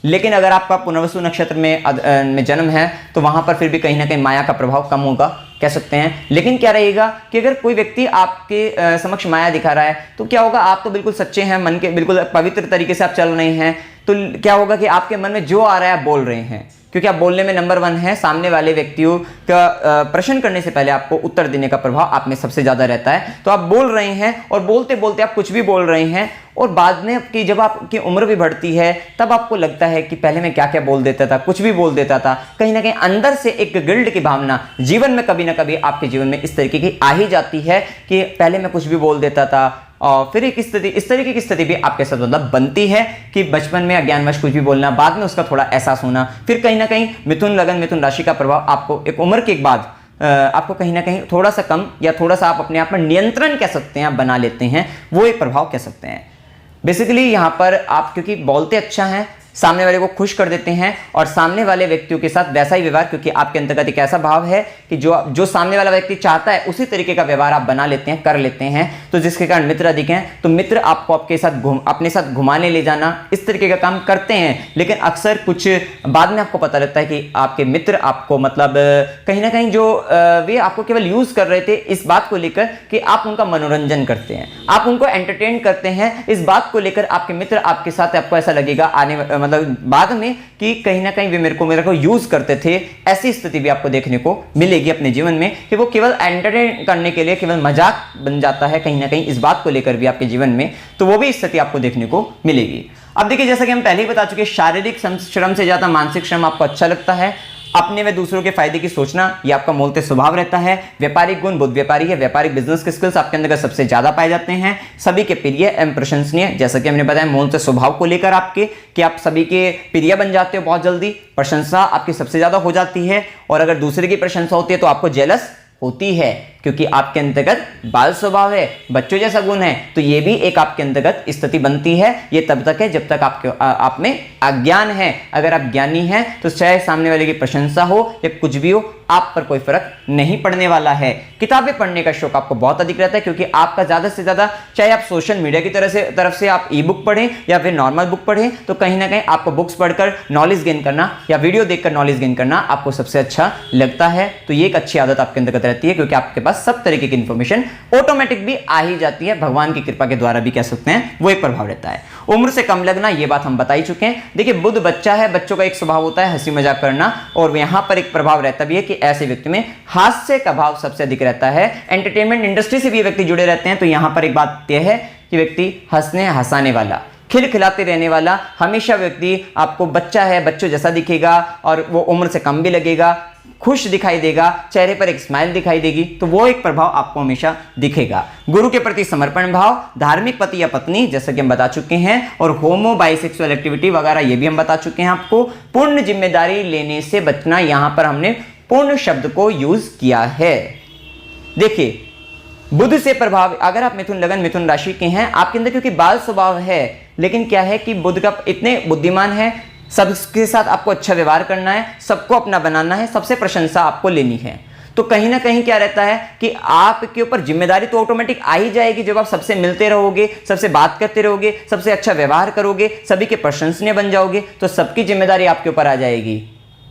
लेकिन अगर आपका पुनर्वसु नक्षत्र में जन्म है, तो वहां पर फिर भी कहीं ना कहीं माया का प्रभाव कम होगा, कह सकते हैं। लेकिन क्या रहेगा कि अगर कोई व्यक्ति आपके समक्ष माया दिखा रहा है, तो क्या होगा, आप तो बिल्कुल सच्चे हैं, मन के बिल्कुल पवित्र तरीके से आप चल रहे हैं, तो क्या होगा कि आपके मन में जो आ रहा है आप बोल रहे हैं, क्योंकि आप बोलने में नंबर 1 है। सामने वाले व्यक्तियों का प्रश्न करने से पहले आपको उत्तर देने का प्रभाव आप में सबसे ज्यादा रहता है। तो आप बोल रहे हैं, और बोलते बोलते आप कुछ भी बोल रहे हैं, और बाद में कि जब आपकी उम्र भी बढ़ती है, तब आपको लगता है कि पहले मैं क्या क्या बोल देता था, कुछ भी बोल देता था। कहीं ना कहीं अंदर से एक गिल्ट की भावना जीवन में कभी ना कभी आपके जीवन में इस तरीके की आ ही जाती है कि पहले मैं कुछ भी बोल देता था। और फिर एक स्थिति, इस तरीके की स्थिति भी आपके साथ मतलब बनती है कि बचपन में अज्ञानवश कुछ भी बोलना, बाद में उसका थोड़ा एहसास होना। फिर कहीं ना कहीं मिथुन लगन, मिथुन राशि का प्रभाव आपको एक उम्र के बाद आपको कहीं ना कहीं थोड़ा सा कम या थोड़ा सा आप अपने आप पर नियंत्रण कह सकते हैं, आप बना लेते हैं, वो एक प्रभाव कह सकते हैं। बेसिकली यहाँ पर आप क्योंकि बोलते अच्छा हैं, सामने वाले को खुश कर देते हैं और सामने वाले व्यक्तियों के साथ वैसा ही व्यवहार, क्योंकि आपके अंतर्गत एक ऐसा भाव है कि जो सामने वाला व्यक्ति चाहता है उसी तरीके का व्यवहार आप बना लेते हैं, कर लेते हैं, तो जिसके कारण मित्र अधिक हैं। तो मित्र आपको अपने साथ घुमाने ले जाना इस तरीके का काम करते हैं, लेकिन अक्सर कुछ बाद में आपको पता लगता है कि आपके मित्र आपको मतलब कहीं ना कहीं जो वे आपको केवल यूज कर रहे थे इस बात को लेकर कि आप उनका मनोरंजन करते हैं, आप उनको एंटरटेन करते हैं। इस बात को लेकर आपके मित्र आपके साथ, आपको ऐसा लगेगा आने मतलब बाद में कि कहीं ना कहीं वे मेरे को यूज करते थे। ऐसी स्थिति भी आपको देखने को मिलेगी अपने जीवन में कि वो केवल एंटरटेन करने के लिए केवल मजाक बन जाता है कहीं ना कहीं, इस बात को लेकर भी आपके जीवन में, तो वो भी स्थिति आपको देखने को मिलेगी। अब देखिए, जैसा कि हम पहले ही बता चुके, शारीरिक श्रम से ज्यादा मानसिक श्रम आपको अच्छा लगता है। अपने व दूसरों के फायदे की सोचना यह आपका मूलतः स्वभाव रहता है। व्यापारिक गुण, बुद्ध व्यापारी है, व्यापारिक बिजनेस के स्किल्स आपके अंदर सबसे ज्यादा पाए जाते हैं। सभी के प्रिय एवं प्रशंसनीय, जैसा कि हमने बताया मूलतः स्वभाव को लेकर आपके कि आप सभी के प्रिय बन जाते हो बहुत जल्दी, प्रशंसा आपकी सबसे ज्यादा हो जाती है, और अगर दूसरे की प्रशंसा होती है तो आपको जेलस होती है, क्योंकि आपके अंतर्गत बाल स्वभाव है, बच्चों जैसा गुण है, तो ये भी एक आपके अंतर्गत स्थिति बनती है। ये तब तक है जब तक आप में अज्ञान है। अगर आप ज्ञानी हैं तो चाहे सामने वाले की प्रशंसा हो या कुछ भी हो, आप पर कोई फर्क नहीं पड़ने वाला है। किताबें पढ़ने का शौक आपको बहुत अधिक रहता है, क्योंकि आपका ज्यादा से ज्यादा, चाहे आप सोशल मीडिया की तरफ से आप ई बुक पढ़ें या फिर नॉर्मल बुक पढ़ें, तो कहीं ना कहीं आपको बुक्स पढ़कर नॉलेज गेन करना या वीडियो देखकर नॉलेज गेन करना आपको सबसे अच्छा लगता है। तो ये एक अच्छी आदत आपके अंतर्गत रहती है, क्योंकि आपके पास सब तरीके की इंफॉर्मेशन ऑटोमेटिक भी आ ही जाती है, भगवान की कृपा के द्वारा भी कह सकते हैं, वो एक प्रभाव रहता है। उम्र से कम लगना, ये बात हम बता ही चुके हैं। देखिए, बुध बच्चा है, बच्चों का एक स्वभाव होता है हंसी मजाक करना, और यहां पर एक प्रभाव रहता भी है कि ऐसे व्यक्ति में हास्य का भाव सबसे अधिक रहता है। एंटरटेनमेंट इंडस्ट्री से भी व्यक्ति जुड़े रहते हैं, तो यहां पर एक बात यह है कि व्यक्ति हंसाने वाला, खिलखिलाते रहने वाला, हमेशा व्यक्ति आपको बच्चा है, बच्चों जैसा दिखेगा, और वो उम्र से कम भी लगेगा, खुश दिखाई देगा, चेहरे पर एक स्माइल दिखाई देगी, तो वो एक प्रभाव आपको हमेशा दिखेगा। गुरु के प्रति समर्पण भाव, धार्मिक पति या पत्नी, जैसा कि हम बता चुके हैं, और होमो बाइसेक्सुअल एक्टिविटी वगैरह ये भी हम बता चुके हैं आपको। पूर्ण जिम्मेदारी लेने से बचना, यहां पर हमने पूर्ण शब्द को यूज किया है। देखिए, बुध से प्रभाव, अगर आप मिथुन लगन मिथुन राशि के हैं, आपके अंदर क्योंकि बाल स्वभाव है, लेकिन क्या है कि बुध का इतने बुद्धिमान है, सबके साथ आपको अच्छा व्यवहार करना है, सबको अपना बनाना है, सबसे प्रशंसा आपको लेनी है, तो कहीं ना कहीं क्या रहता है कि आपके ऊपर जिम्मेदारी तो ऑटोमेटिक आ ही जाएगी। जब आप सबसे मिलते रहोगे, सबसे बात करते रहोगे, सबसे अच्छा व्यवहार करोगे, सभी के प्रशंसनीय बन जाओगे, तो सबकी जिम्मेदारी आपके ऊपर आ जाएगी।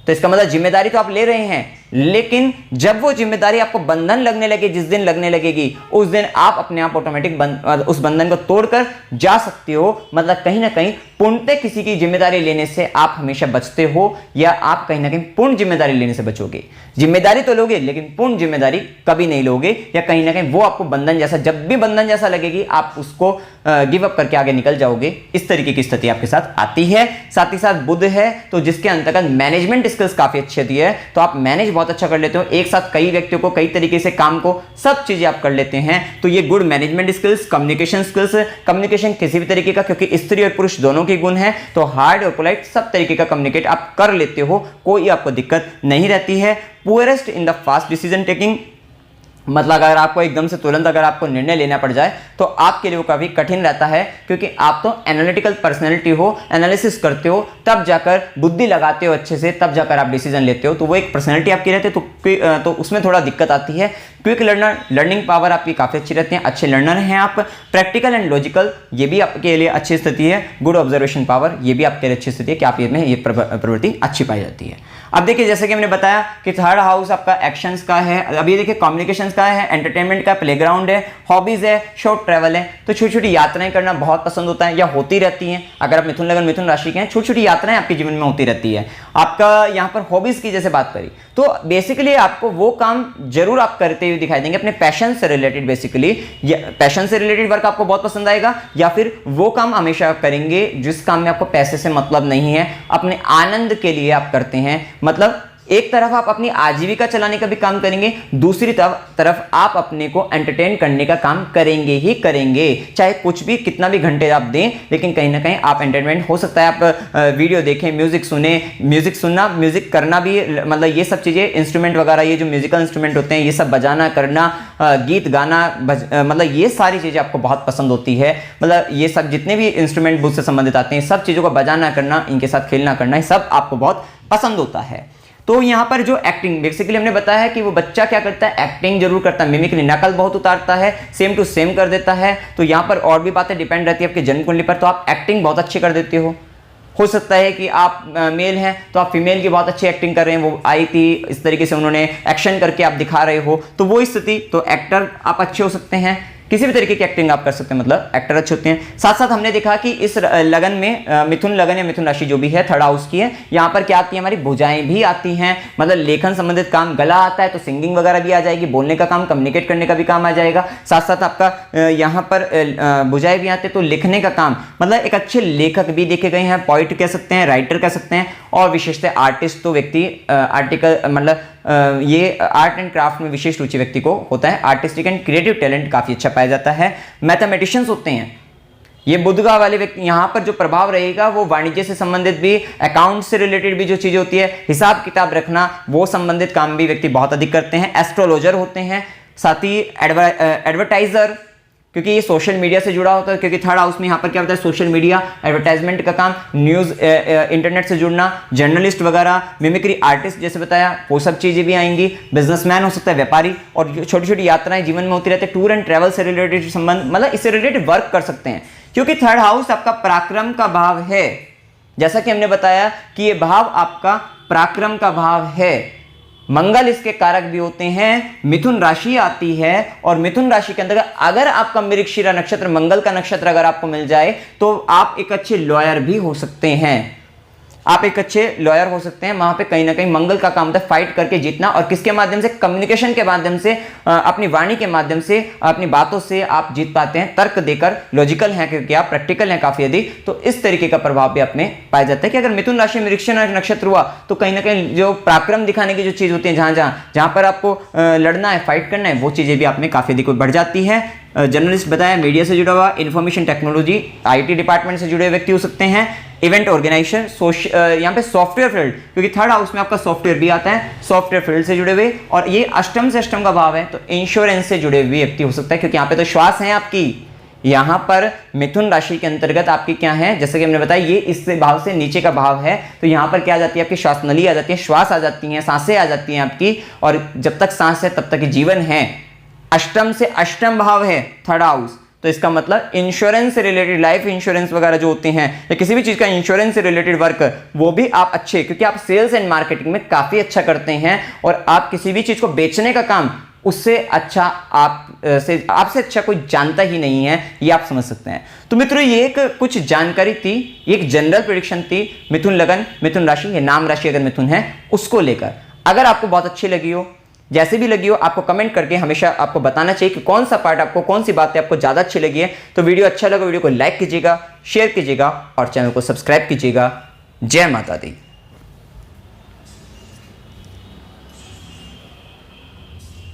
तो इसका मतलब जिम्मेदारी तो आप ले रहे हैं, लेकिन जब वो जिम्मेदारी आपको बंधन लगने लगे, जिस दिन लगने लगेगी, उस दिन आप अपने आप ऑटोमेटिक उस बंधन को तोड़कर जा सकते हो। मतलब कहीं ना कहीं पूर्णतः किसी की जिम्मेदारी लेने से आप हमेशा बचते हो, या आप कहीं ना कहीं पूर्ण जिम्मेदारी लेने से बचोगे। जिम्मेदारी तो लोगे, लेकिन पूर्ण जिम्मेदारी कभी नहीं लोगे, या कहीं ना कहीं वो आपको बंधन जैसा, जब भी बंधन जैसा लगेगी आप उसको गिव अप करके आगे निकल जाओगे। इस तरीके की स्थिति आपके साथ आती है। साथ ही साथ बुध है, तो जिसके अंतर्गत मैनेजमेंट स्किल्स काफी अच्छी होती है, तो आप मैनेज बहुत अच्छा कर लेते हो, एक साथ कई व्यक्तियों को, कई तरीके से काम को, सब चीजें आप कर लेते हैं। तो ये good management skills, communication skills, communication किसी भी तरीके का, क्योंकि स्त्री और पुरुष दोनों के गुण है, तो हार्ड और पोलाइट सब तरीके का कम्युनिकेट आप कर लेते हो, कोई आपको दिक्कत नहीं रहती है। Poorest in the fast decision taking, मतलब अगर आपको एकदम से तुरंत अगर आपको निर्णय लेना पड़ जाए तो आपके लिए वो काफी कठिन रहता है, क्योंकि आप तो एनालिटिकल पर्सनैलिटी हो, एनालिसिस करते हो, तब जाकर बुद्धि लगाते हो अच्छे से, तब जाकर आप डिसीजन लेते हो, तो वो एक पर्सनैलिटी आपकी रहती है, तो उसमें थोड़ा दिक्कत आती है। क्विक लर्नर, लर्निंग पावर आपकी काफी अच्छी रहती है, अच्छे लर्नर हैं आप। प्रैक्टिकल एंड लॉजिकल, ये भी आपके लिए अच्छी स्थिति है। गुड ऑब्जर्वेशन पावर, ये भी आपके लिए अच्छी स्थिति है कि आप ये प्रवृत्ति अच्छी पाई जाती है। अब देखिए, जैसे कि हमने बताया कि थर्ड हाउस आपका एक्शंस का है, अब ये देखिए कम्युनिकेशंस का है, एंटरटेनमेंट का, प्लेग्राउंड है, हॉबीज है, शॉर्ट ट्रैवल है, तो छोटी छोटी यात्राएं करना बहुत पसंद होता है या होती रहती हैं। अगर आप मिथुन लगन मिथुन राशि के हैं, छोटी छोटी यात्राएं आपके जीवन में होती रहती है। आपका यहाँ पर हॉबीज की जैसे बात करी, तो बेसिकली आपको वो काम जरूर आप करते हुए दिखाई देंगे अपने पैशन से रिलेटेड। बेसिकली पैशन से रिलेटेड वर्क आपको बहुत पसंद आएगा, या फिर वो काम हमेशा आप करेंगे जिस काम में आपको पैसे से मतलब नहीं है, अपने आनंद के लिए आप करते हैं। मतलब एक तरफ आप अपनी आजीविका चलाने का भी काम करेंगे, दूसरी तरफ आप अपने को एंटरटेन करने का काम करेंगे ही करेंगे। चाहे कुछ भी कितना भी घंटे आप दें, लेकिन कहीं ना कहीं आप एंटरटेनमेंट हो सकता है। आप वीडियो देखें, म्यूजिक सुने, म्यूजिक सुनना, म्यूजिक करना भी, मतलब ये सब चीज़ें, इंस्ट्रूमेंट वगैरह, ये जो म्यूजिकल इंस्ट्रूमेंट होते हैं, ये सब बजाना, करना, गीत गाना, मतलब ये सारी चीज़ें आपको बहुत पसंद होती है। मतलब ये सब जितने भी इंस्ट्रूमेंट बुक से संबंधित आते हैं, सब चीज़ों को बजाना, करना, इनके साथ खेलना, करना, ये सब आपको बहुत पसंद होता है। तो यहाँ पर जो एक्टिंग, बेसिकली हमने बताया है कि वो बच्चा क्या करता है, एक्टिंग जरूर करता है, मिमिक्री, नकल बहुत उतारता है, सेम टू सेम कर देता है। तो यहाँ पर और भी बातें डिपेंड रहती है आपके जन्म कुंडली पर। तो आप एक्टिंग बहुत अच्छी कर देते हो सकता है कि आप मेल हैं तो आप फीमेल की बहुत अच्छी एक्टिंग कर रहे हैं, वो आई थी इस तरीके से, उन्होंने एक्शन करके आप दिखा रहे हो, तो वो स्थिति, तो एक्टर आप अच्छे हो सकते हैं, किसी भी तरीके की एक्टिंग आप कर सकते हैं, मतलब एक्टर अच्छे होते हैं। साथ साथ हमने देखा कि इस लगन में मिथुन लगन या मिथुन राशि जो भी है, थर्ड हाउस की है, यहाँ पर क्या आती है, हमारी भुजाएं भी आती हैं। मतलब लेखन संबंधित काम, गला आता है तो सिंगिंग वगैरह भी आ जाएगी, बोलने का काम, कम्युनिकेट करने का भी काम आ जाएगा। साथ साथ आपका यहाँ पर भुजाएं भी आते हैं तो लिखने का काम, मतलब एक अच्छे लेखक भी देखे गए हैं, पोइट कह सकते हैं, राइटर कह सकते हैं, और विशेषतः आर्टिस्ट तो व्यक्ति आर्टिकल, मतलब ये आर्ट एंड क्राफ्ट में विशेष रुचि व्यक्ति को होता है, आर्टिस्टिक एंड क्रिएटिव टैलेंट काफी अच्छा पाया जाता है। मैथमेटिशियंस होते हैं ये बुधगा वाले व्यक्ति, यहाँ पर जो प्रभाव रहेगा वो वाणिज्य से संबंधित भी, अकाउंट से रिलेटेड भी जो चीजें होती है, हिसाब किताब रखना, वो संबंधित काम भी व्यक्ति बहुत अधिक करते हैं। एस्ट्रोलॉजर होते हैं, साथ ही एडवर्टाइजर, क्योंकि ये सोशल मीडिया से जुड़ा होता है, क्योंकि थर्ड हाउस में यहाँ पर क्या होता है, सोशल मीडिया, एडवर्टाइजमेंट का काम, न्यूज़, इंटरनेट से जुड़ना, जर्नलिस्ट वगैरह, मिमिक्री आर्टिस्ट जैसे बताया, वो सब चीज़ें भी आएंगी। बिजनेसमैन हो सकता है, व्यापारी, और छोटी छोटी यात्राएं जीवन में होती रहती है, टूर एंड ट्रैवल से रिलेटेड संबंध, मतलब इससे रिलेटेड वर्क कर सकते हैं, क्योंकि थर्ड हाउस आपका पराक्रम का भाव है। जैसा कि हमने बताया कि ये भाव आपका पराक्रम का भाव है। मंगल इसके कारक भी होते हैं। मिथुन राशि आती है, और मिथुन राशि के अंदर अगर आपका मृगशिरा नक्षत्र, मंगल का नक्षत्र अगर आपको मिल जाए तो आप एक अच्छे लॉयर भी हो सकते हैं। आप एक अच्छे लॉयर हो सकते हैं। वहां पे कहीं ना कहीं मंगल का काम होता है फाइट करके जीतना, और किसके माध्यम से, कम्युनिकेशन के माध्यम से, अपनी वाणी के माध्यम से, अपनी बातों से आप जीत पाते हैं, तर्क देकर, लॉजिकल हैं क्योंकि आप, प्रैक्टिकल हैं काफी अधिक, तो इस तरीके का प्रभाव भी आप में पाया जाता है कि अगर मिथुन राशि में मृगशिरा नक्षत्र हुआ तो कहीं ना कहीं जो पराक्रम दिखाने की जो चीज होती है, जहां पर आपको लड़ना है, फाइट करना है, वो चीजें भी आप में काफी अधिक बढ़ जाती है। जर्नलिस्ट बताया, मीडिया से जुड़ा हुआ, इंफॉर्मेशन टेक्नोलॉजी, आईटी डिपार्टमेंट से जुड़े व्यक्ति हो सकते हैं। इवेंट ऑर्गेनाइजेशन, यहाँ पे सॉफ्टवेयर फील्ड, क्योंकि थर्ड हाउस में आपका सॉफ्टवेयर भी आता है, सॉफ्टवेयर फील्ड से जुड़े हुए, और ये अष्टम से अष्टम का भाव है, तो इंश्योरेंस से जुड़े हुए व्यक्ति हो सकता है, क्योंकि यहाँ पे तो श्वास है आपकी। यहाँ पर मिथुन राशि के अंतर्गत आपकी क्या है, जैसे कि हमने बताया, ये इस भाव से नीचे का भाव है, तो यहाँ पर क्या आ जाती है, आपकी श्वास नली आ जाती है, श्वास आ जाती है, सांसें आ जाती हैं आपकी, और जब तक सांस है तब तक जीवन है। अष्टम से अष्टम भाव है थर्ड हाउस, तो इसका मतलब इंश्योरेंस से रिलेटेड, लाइफ इंश्योरेंस वगैरह जो होते हैं, या किसी भी चीज का इंश्योरेंस से रिलेटेड वर्क, वो भी आप अच्छे, क्योंकि आप सेल्स एंड मार्केटिंग में काफी अच्छा करते हैं, और आप किसी भी चीज को बेचने का काम, उससे अच्छा आपसे अच्छा कोई जानता ही नहीं है, ये आप समझ सकते हैं। तो मित्रों, ये एक कुछ जानकारी थी, एक जनरल प्रेडिक्शन थी मिथुन लगन, मिथुन राशि, ये नाम राशि अगर मिथुन है उसको लेकर। अगर आपको बहुत अच्छी लगी हो, जैसे भी लगी हो, आपको कमेंट करके हमेशा आपको बताना चाहिए कि कौन सा पार्ट आपको, कौन सी बातें आपको ज्यादा अच्छी लगी है। तो वीडियो अच्छा लगा, वीडियो को लाइक कीजिएगा, शेयर कीजिएगा, और चैनल को सब्सक्राइब कीजिएगा। जय माता दी।